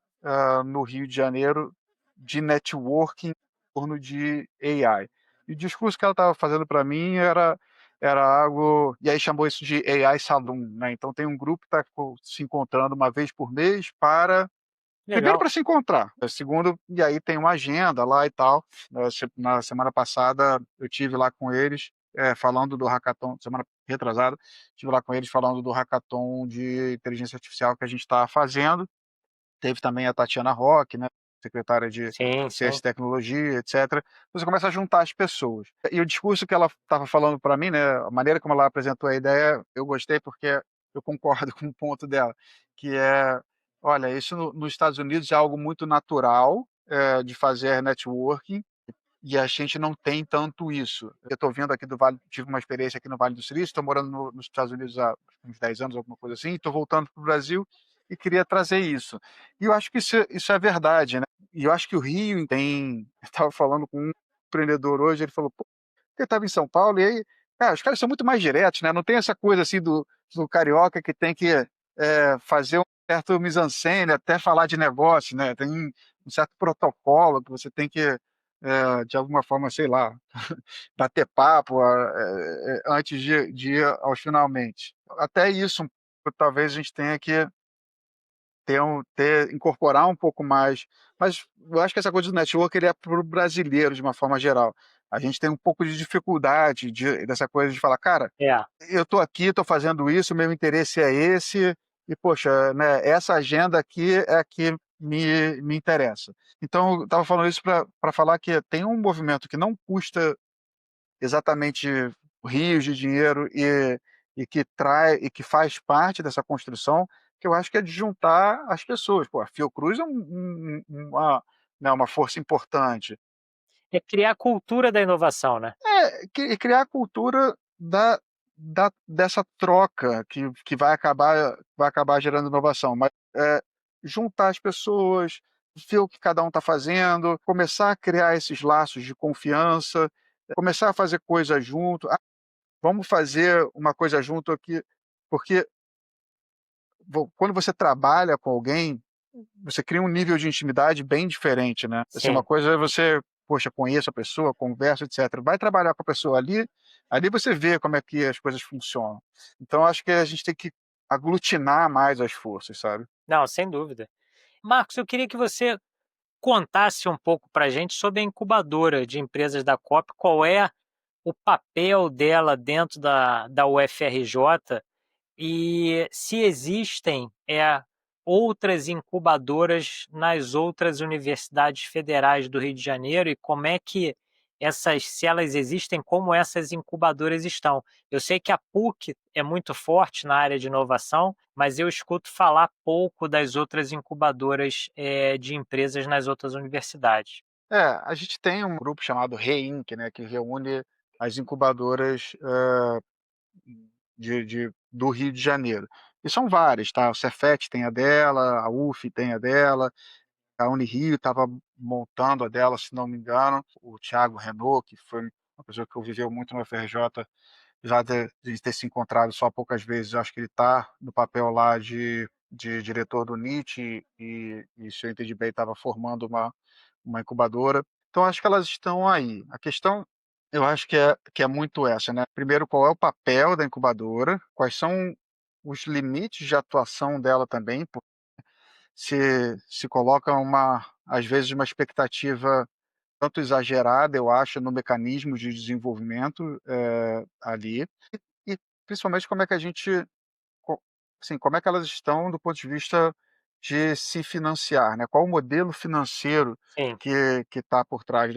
no Rio de Janeiro, de networking em torno de AI. E o discurso que ela estava fazendo para mim era algo, e aí chamou isso de AI Saloon, né, então tem um grupo que está se encontrando uma vez por mês primeiro Legal. para se encontrar, segundo, e aí tem uma agenda lá e tal. Na semana passada eu tive lá com eles, falando do hackathon, semana retrasada, estive lá com eles falando do hackathon de inteligência artificial que a gente está fazendo. Teve também a Tatiana Roque, né, secretária de Sim, Ciência sim. e Tecnologia, etcétera. Você começa a juntar as pessoas. E o discurso que ela estava falando para mim, né, a maneira como ela apresentou a ideia, eu gostei, porque eu concordo com o ponto dela, que é: "Olha, isso nos Estados Unidos é algo muito natural, de fazer networking, e a gente não tem tanto isso. Eu estou vindo aqui do Vale, tive uma experiência aqui no Vale do Silício, estou morando nos Estados Unidos há uns 10 anos, alguma coisa assim, estou voltando para o Brasil e queria trazer isso. E eu acho que isso é verdade, né? E eu acho que o Rio tem. Eu estava falando com um empreendedor hoje, ele falou, pô, eu estava em São Paulo, e aí, cara, os caras são muito mais diretos, né? Não tem essa coisa assim do carioca que tem que fazer um certo mise-en-scène, até falar de negócio, né? Tem um certo protocolo que você tem que, de alguma forma, sei lá, bater papo antes de ir aos finalmente. Até isso, talvez a gente tenha que incorporar um pouco mais. Mas eu acho que essa coisa do network ele é para o brasileiro, de uma forma geral. A gente tem um pouco de dificuldade dessa coisa de falar, cara, É. eu estou aqui, estou fazendo isso, meu interesse é esse, e, poxa, né, essa agenda aqui é a que me interessa. Então, eu estava falando isso para falar que tem um movimento que não custa exatamente rios de dinheiro e que faz parte dessa construção, que eu acho que é de juntar as pessoas. Pô, a Fiocruz é uma força importante. É criar a cultura da inovação, né? Criar a cultura dessa troca que vai acabar gerando inovação, mas juntar as pessoas, ver o que cada um está fazendo, começar a criar esses laços de confiança, começar a fazer coisas junto. Ah, vamos fazer uma coisa junto aqui, porque quando você trabalha com alguém, você cria um nível de intimidade bem diferente, né? Assim, uma Sim. coisa é você, poxa, conheço a pessoa, conversa, etc. Vai trabalhar com a pessoa ali você vê como é que as coisas funcionam. Então, acho que a gente tem que aglutinar mais as forças, sabe? Não, sem dúvida. Marcos, eu queria que você contasse um pouco para a gente sobre a incubadora de empresas da COP, qual é o papel dela dentro da UFRJ e se existem outras incubadoras nas outras universidades federais do Rio de Janeiro e como é que se elas existem, como essas incubadoras estão. Eu sei que a PUC é muito forte na área de inovação, mas eu escuto falar pouco das outras incubadoras de empresas nas outras universidades. A gente tem um grupo chamado REINC, né, que reúne as incubadoras do Rio de Janeiro. E são várias, tá? O Cefet tem a dela, a UF tem a dela, a Unirio estava montando a dela, se não me engano. O Thiago Renault, que foi uma pessoa que conviveu muito no FRJ, já de ter se encontrado só poucas vezes, acho que ele está no papel lá de diretor do NIT e se eu entendi bem, estava formando uma incubadora. Então, acho que elas estão aí. A questão, eu acho que é muito essa, né? Primeiro, qual é o papel da incubadora? Quais são os limites de atuação dela também? Se coloca às vezes, uma expectativa tanto exagerada, eu acho, no mecanismo de desenvolvimento ali, e principalmente como é que a gente, assim, como é que elas estão do ponto de vista de se financiar, né? Qual o modelo financeiro Sim. que está por trás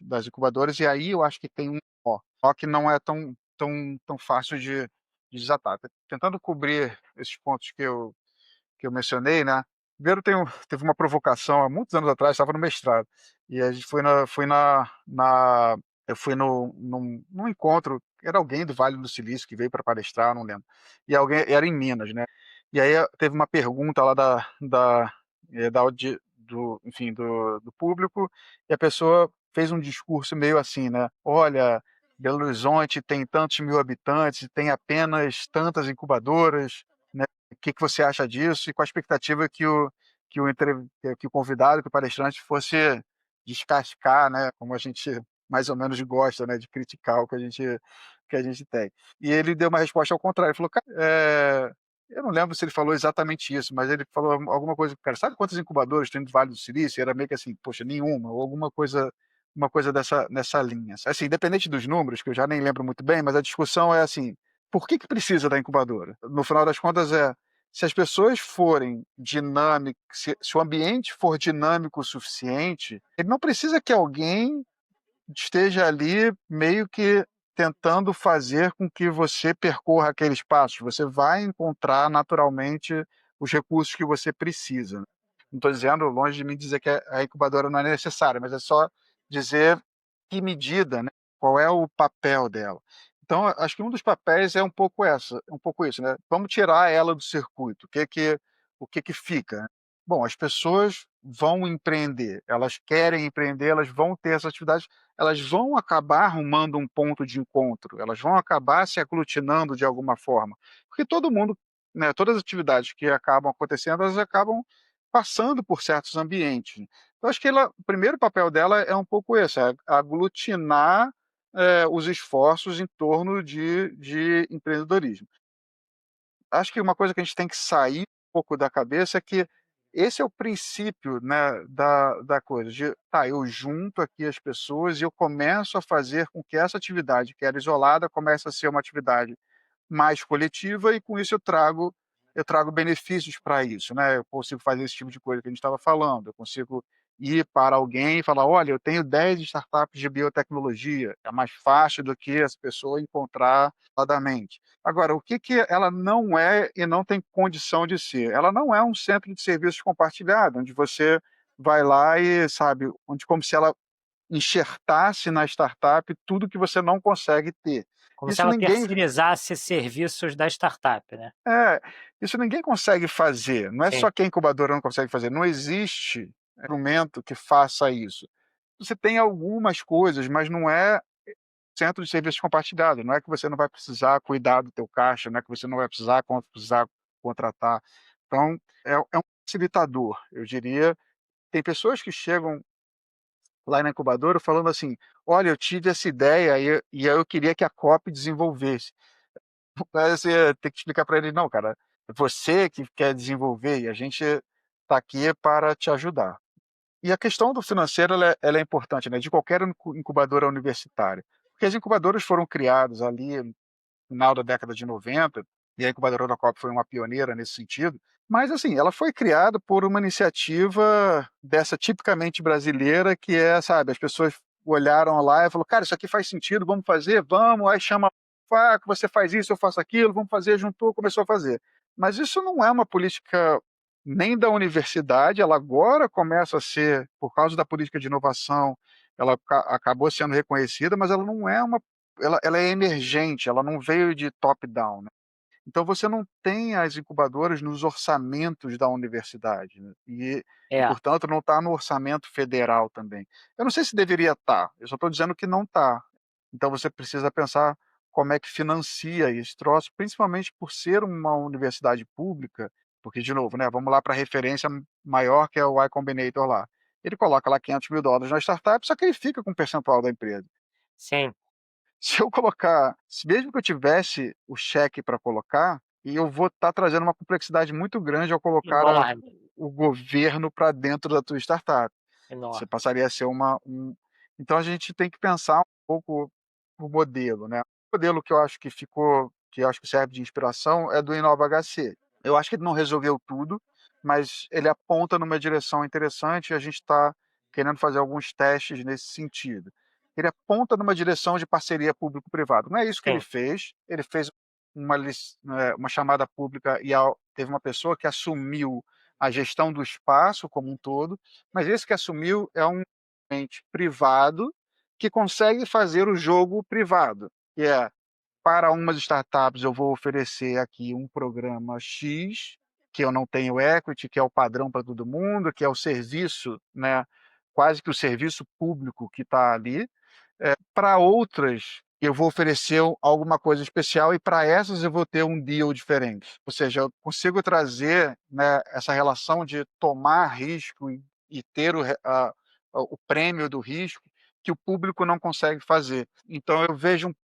das incubadoras? E aí eu acho que tem só que não é tão fácil de desatar. Tentando cobrir esses pontos que eu mencionei, né? Primeiro teve uma provocação há muitos anos atrás, estava no mestrado, e a gente eu fui num encontro, era alguém do Vale do Silício que veio para palestrar, não lembro, e alguém era em Minas, né? E aí teve uma pergunta lá enfim, do público, e a pessoa fez um discurso meio assim, né? Olha, Belo Horizonte tem tantos mil habitantes, tem apenas tantas incubadoras, né? O que você acha disso? E com a expectativa que o convidado, que o palestrante fosse descascar, né? Como a gente mais ou menos gosta, né? De criticar o que a gente tem. E ele deu uma resposta ao contrário. Ele falou, cara, eu não lembro se ele falou exatamente isso, mas ele falou alguma coisa, cara, sabe quantas incubadoras tem no Vale do Silício? E era meio que assim, poxa, nenhuma, ou alguma coisa, uma coisa nessa linha. Assim, independente dos números, que eu já nem lembro muito bem, mas a discussão é assim, por que precisa da incubadora? No final das contas se as pessoas forem dinâmicas, se o ambiente for dinâmico o suficiente, ele não precisa que alguém esteja ali meio que tentando fazer com que você percorra aqueles passos. Você vai encontrar naturalmente os recursos que você precisa. Não estou dizendo, longe de mim dizer que a incubadora não é necessária, mas é só dizer que medida, né, qual é o papel dela. Então, acho que um dos papéis é um pouco isso, né, vamos tirar ela do circuito, o que que fica, né? Bom, as pessoas vão empreender, elas querem empreender, elas vão ter essas atividades, elas vão acabar arrumando um ponto de encontro, elas vão acabar se aglutinando de alguma forma, porque todo mundo, né, todas as atividades que acabam acontecendo, elas acabam passando por certos ambientes. Eu acho que o primeiro papel dela é um pouco esse, é aglutinar, os esforços em torno de empreendedorismo. Acho que uma coisa que a gente tem que sair um pouco da cabeça é que esse é o princípio, né, da coisa, de tá, eu junto aqui as pessoas e eu começo a fazer com que essa atividade que era isolada comece a ser uma atividade mais coletiva e com isso eu trago benefícios para isso, né, eu consigo fazer esse tipo de coisa que a gente estava falando, eu consigo ir para alguém e falar: "Olha, eu tenho 10 startups de biotecnologia", é mais fácil do que essa pessoa encontrar isoladamente. Agora, o que que ela não é e não tem condição de ser? Ela não é um centro de serviços compartilhado, onde você vai lá e, sabe, onde como se ela enxertasse na startup tudo que você não consegue ter. Como se Isso ela ninguém terceirizasse serviços da startup, né? é, isso ninguém consegue fazer, não é Sim, só que a incubadora não consegue fazer, não existe instrumento que faça isso. Você tem algumas coisas, mas não é centro de serviços compartilhado, não é que você não vai precisar cuidar do teu caixa, não é que você não vai precisar contratar. Então, é um facilitador, eu diria. Tem pessoas que chegam lá na incubadora falando assim: "Olha, eu tive essa ideia e eu queria que a Cop desenvolvesse". Aí você tem que explicar para ele: "Não, cara, é você que quer desenvolver e a gente está aqui para te ajudar". E a questão do financeiro ela é importante, né, de qualquer incubadora universitária, porque as incubadoras foram criadas ali no final da década de 90 e a incubadora da Coop foi uma pioneira nesse sentido, mas assim, ela foi criada por uma iniciativa dessa tipicamente brasileira que é, sabe, as pessoas olharam lá e falou: "Cara, isso aqui faz sentido, vamos fazer? Vamos", aí chama: "Ah, que você faz isso, eu faço aquilo, vamos fazer", juntou, começou a fazer. Mas isso não é uma política nem da universidade, ela agora começa a ser, por causa da política de inovação, ela acabou sendo reconhecida, mas ela não é uma ela é emergente, ela não veio de top down, né. Então você não tem as incubadoras nos orçamentos da universidade, né, e é. portanto não está no orçamento federal também. Eu não sei se deveria estar, eu só estou dizendo que não está. Então você precisa pensar como é que financia esse troço, principalmente por ser uma universidade pública, porque de novo, né, vamos lá para a referência maior que é o Y Combinator lá. Ele coloca lá $500.000 na startup, só que ele fica com um percentual da empresa. Sim, Se eu colocar se mesmo que eu tivesse o cheque para colocar, e eu vou estar trazendo uma complexidade muito grande ao colocar enorme, o governo para dentro da tua startup. Você enorme. passaria a ser então a gente tem que pensar um pouco o modelo, né. O modelo que eu acho que ficou que eu acho que serve de inspiração é do InovaHC. Eu acho que ele não resolveu tudo, mas ele aponta numa direção interessante e a gente está querendo fazer alguns testes nesse sentido. Ele aponta numa direção de parceria público-privado. Não é isso que Sim, ele fez uma chamada pública e teve uma pessoa que assumiu a gestão do espaço como um todo, mas esse que assumiu é um ente privado que consegue fazer o jogo privado, que é, para umas startups eu vou oferecer aqui um programa X, que eu não tenho equity, que é o padrão para todo mundo, que é o serviço, né, quase que o serviço público que está ali. Para outras, eu vou oferecer alguma coisa especial e para essas eu vou ter um deal diferente. Ou seja, eu consigo trazer, né, essa relação de tomar risco e ter o prêmio do risco que o público não consegue fazer. Então eu vejo um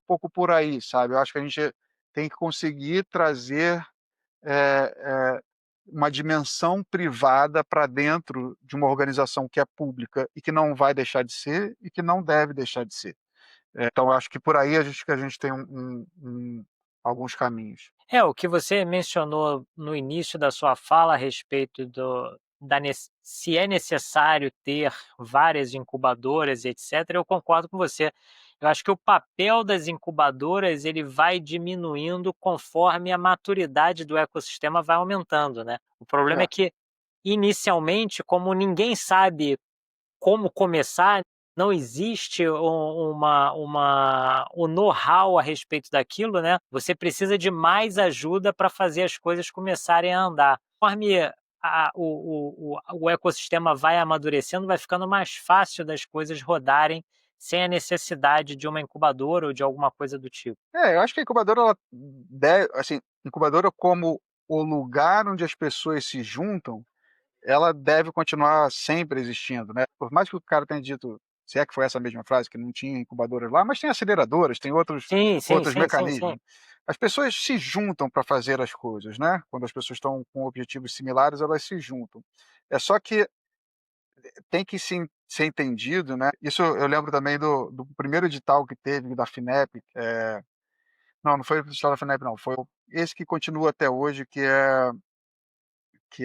pouco por aí, sabe. Eu acho que a gente tem que conseguir trazer, eh uma dimensão privada para dentro de uma organização que é pública e que não vai deixar de ser e que não deve deixar de ser. Então eu acho que por aí a gente tem alguns caminhos. é, o que você mencionou no início da sua fala a respeito se é necessário ter várias incubadoras, etc., eu concordo com você. Eu acho que o papel das incubadoras ele vai diminuindo conforme a maturidade do ecossistema vai aumentando, né? O problema é É, que, inicialmente, como ninguém sabe como começar, não existe o know-how a respeito daquilo, né? Você precisa de mais ajuda para fazer as coisas começarem a andar. Conforme o ecossistema vai amadurecendo, vai ficando mais fácil das coisas rodarem sem a necessidade de uma incubadora ou de alguma coisa do tipo. Eu acho que a incubadora, ela deve, assim, incubadora como o lugar onde as pessoas se juntam, ela deve continuar sempre existindo, né? Por mais que o cara tenha dito, se é que foi essa mesma frase, que não tinha incubadoras lá, mas tem aceleradoras, tem outros, Sim, sim, outros sim, sim, sim. mecanismos. As pessoas se juntam para fazer as coisas, né? Quando as pessoas estão com objetivos similares, elas se juntam. É só que tem que ser entendido, né? Isso eu lembro também do primeiro edital que teve da FINEP. Não foi o edital da FINEP, não. Foi esse que continua até hoje, que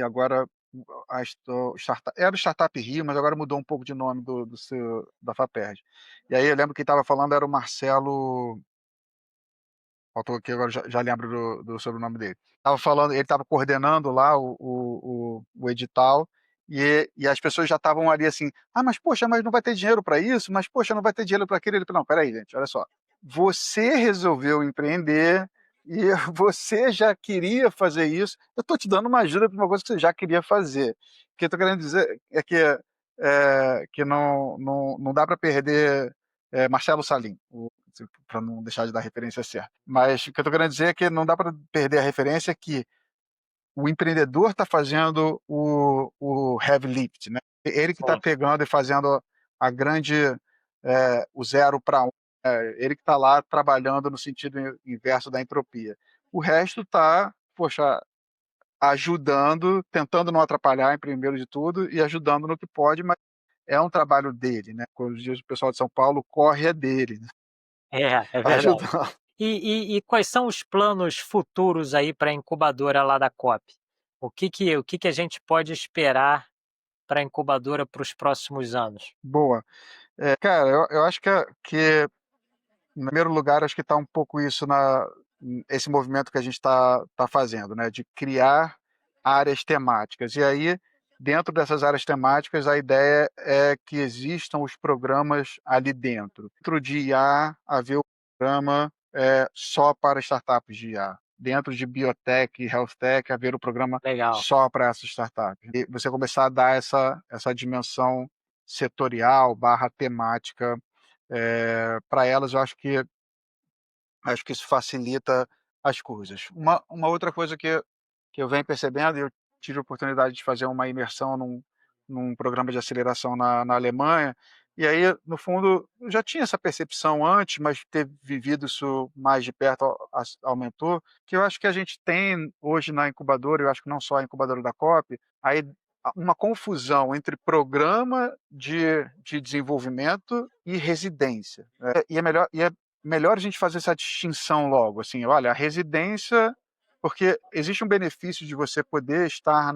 agora era o Startup Rio, mas agora mudou um pouco de nome da FAPERJ. E aí eu lembro que estava falando era o Marcelo. Faltou aqui, agora já lembro do sobrenome dele. Tava falando, ele estava coordenando lá o edital, e as pessoas já estavam ali assim, mas poxa, mas não vai ter dinheiro para isso, mas poxa, não vai ter dinheiro para aquilo. Ele falou, não, peraí, gente, olha só. Você resolveu empreender e você já queria fazer isso. Eu estou te dando uma ajuda para uma coisa que você já queria fazer. O que eu estou querendo dizer é que não dá para perder Marcelo Salim, para não deixar de dar a referência certa. Mas o que eu estou querendo dizer é que não dá para perder a referência que o empreendedor está fazendo o heavy lift, né? Ele que está Sim. pegando e fazendo a grande, o 0 para 1. Ele que está lá trabalhando no sentido inverso da entropia. O resto está, poxa, ajudando, tentando não atrapalhar em primeiro de tudo e ajudando no que pode, mas é um trabalho dele, né? Quando diz o pessoal de São Paulo, corre é dele, né? É Tá verdade. ajudando. E quais são os planos futuros aí para a incubadora lá da COP? O que a gente pode esperar para a incubadora para os próximos anos? Boa. Cara, eu acho que em primeiro lugar, acho que está um pouco isso esse movimento que a gente está fazendo, né? De criar áreas temáticas. E aí, dentro dessas áreas temáticas, a ideia é que existam os programas ali dentro. Dentro de IA, haver um programa só para startups de IA. Dentro de biotech e health tech, haver o programa Legal. só para essas startups. E você começar a dar essa dimensão setorial barra temática para elas, eu acho que isso facilita as coisas. Uma outra coisa que eu venho percebendo, eu tive a oportunidade de fazer uma imersão num programa de aceleração na Alemanha, e aí, no fundo, eu já tinha essa percepção antes, mas ter vivido isso mais de perto aumentou, que eu acho que a gente tem hoje na incubadora, eu acho que não só a incubadora da COP, aí uma confusão entre programa de desenvolvimento e residência. E é melhor a gente fazer essa distinção logo, assim, olha, a residência, porque existe um benefício de você poder estar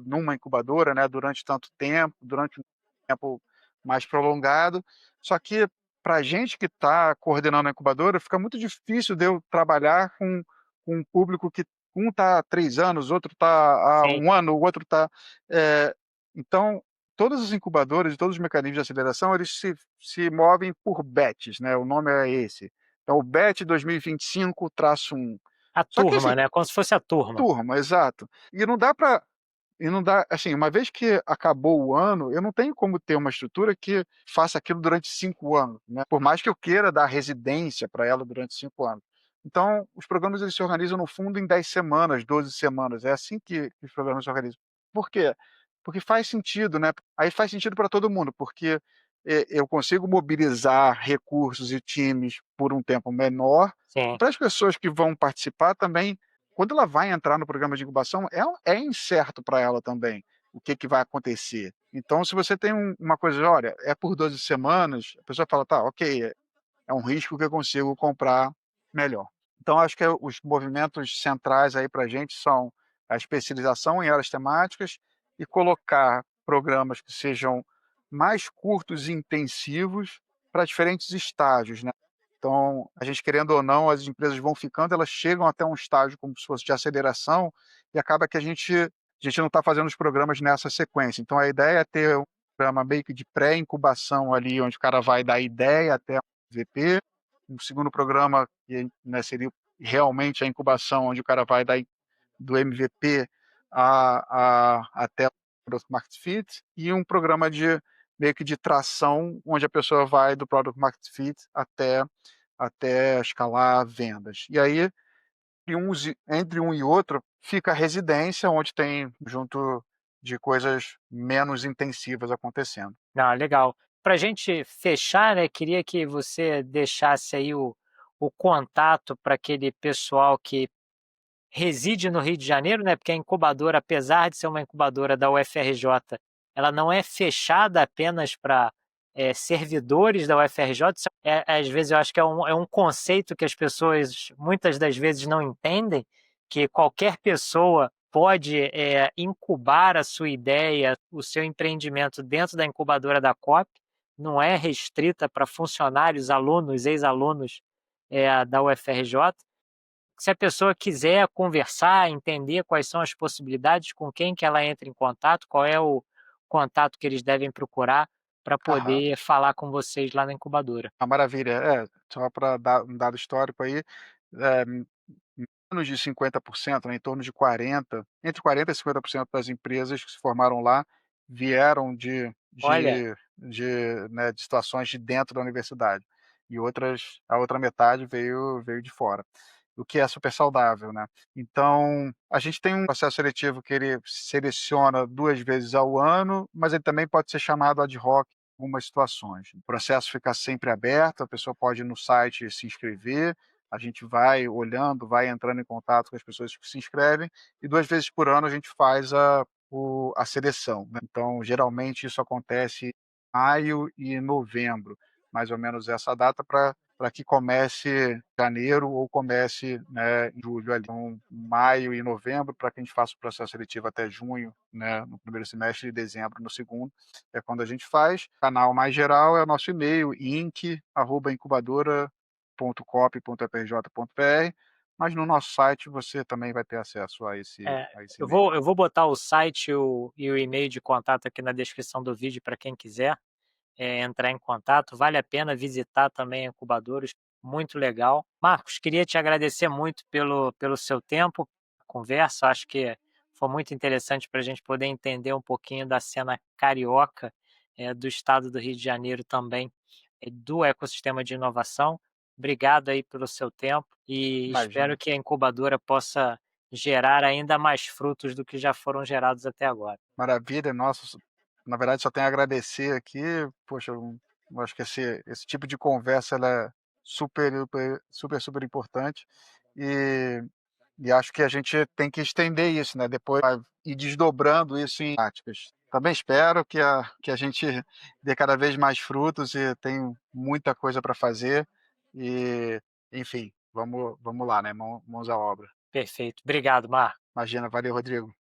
numa incubadora, né, durante tanto tempo, durante um tempo mais prolongado, só que para a gente que está coordenando a incubadora, fica muito difícil de eu trabalhar com um público que um está há 3 anos, outro está há Sim. 1 ano, o outro está... então, todas as incubadoras e todos os mecanismos de aceleração, eles se movem por batches, né? O nome é esse. Então, o batch 2025-1. A Só que, turma, assim, né? Como se fosse a turma. turma, exato. E não dá, assim, uma vez que acabou o ano, eu não tenho como ter uma estrutura que faça aquilo durante 5 anos, né? Por mais que eu queira dar residência para ela durante 5 anos. Então, os programas eles se organizam no fundo em 10 semanas, 12 semanas. É assim que os programas se organizam. Por quê? Porque faz sentido, né? Aí faz sentido para todo mundo, porque eu consigo mobilizar recursos e times por um tempo menor. Sim. Para as pessoas que vão participar também, quando ela vai entrar no programa de incubação, é incerto para ela também o que vai acontecer. Então, se você tem uma coisa, olha, é por 12 semanas, a pessoa fala, tá, ok, é um risco que eu consigo comprar melhor. Então, acho que os movimentos centrais aí para a gente são a especialização em áreas temáticas e colocar programas que sejam mais curtos e intensivos para diferentes estágios, né? Então, a gente querendo ou não, as empresas vão ficando, elas chegam até um estágio como se fosse de aceleração e acaba que a gente não está fazendo os programas nessa sequência. Então, a ideia é ter um programa meio que de pré-incubação ali, onde o cara vai da ideia até o MVP. Um segundo programa, que, né, seria realmente a incubação, onde o cara vai do MVP até o Product Market Fit, e um programa de meio que de tração, onde a pessoa vai do Product Market Fit até escalar vendas. E aí, entre um e outro, fica a residência, onde tem junto de coisas menos intensivas acontecendo. Não, legal. Para a gente fechar, né, queria que você deixasse aí o contato para aquele pessoal que reside no Rio de Janeiro, né, porque a incubadora, apesar de ser uma incubadora da UFRJ, ela não é fechada apenas para servidores da UFRJ. Às vezes eu acho que é um conceito que as pessoas muitas das vezes não entendem, que qualquer pessoa pode incubar a sua ideia, o seu empreendimento dentro da incubadora da COP, não é restrita para funcionários, alunos, ex-alunos da UFRJ. Se a pessoa quiser conversar, entender quais são as possibilidades, com quem que ela entra em contato, qual é o contato que eles devem procurar para Aham. poder falar com vocês lá na incubadora. Maravilha. Só para dar um dado histórico aí, eh, menos de 50%, né, em torno de 40, entre 40 e 50% das empresas que se formaram lá vieram Olha, né, de situações de dentro da universidade, e a outra metade veio de fora, o que é super saudável, né. Então, a gente tem um processo seletivo que ele seleciona 2 vezes ao ano, mas ele também pode ser chamado ad hoc em algumas situações. O processo fica sempre aberto, a pessoa pode ir no site se inscrever, a gente vai olhando, vai entrando em contato com as pessoas que se inscrevem, e 2 vezes por ano a gente faz a seleção, né. Então, geralmente isso acontece em maio e novembro, mais ou menos essa data, para que comece em janeiro ou comece, né, em julho ali. Então, maio e novembro, para que a gente faça o processo seletivo até junho, né, no primeiro semestre, e dezembro no segundo, é quando a gente faz. O canal mais geral é o nosso e-mail, inc@incubadora.cop.frj.br, mas no nosso site você também vai ter acesso a esse e-mail. eu vou botar o site e o e-mail de contato aqui na descrição do vídeo para quem quiser entrar em contato. Vale a pena visitar também a incubadores, muito legal. Marcos, queria te agradecer muito pelo seu tempo, conversa. Acho que foi muito interessante para a gente poder entender um pouquinho da cena carioca, do estado do Rio de Janeiro também, do ecossistema de inovação. Obrigado aí pelo seu tempo e espero Imagina. que a incubadora possa gerar ainda mais frutos do que já foram gerados até agora. Maravilha, nossa, na verdade só tenho a agradecer aqui, poxa, eu acho que esse tipo de conversa ela é super importante, e acho que a gente tem que estender isso, né, depois vai ir desdobrando isso em práticas. Também espero que a gente dê cada vez mais frutos, e tenho muita coisa para fazer, e enfim, vamos lá, né, mãos à obra. Perfeito. Obrigado, Marcos. Imagina, valeu Rodrigo.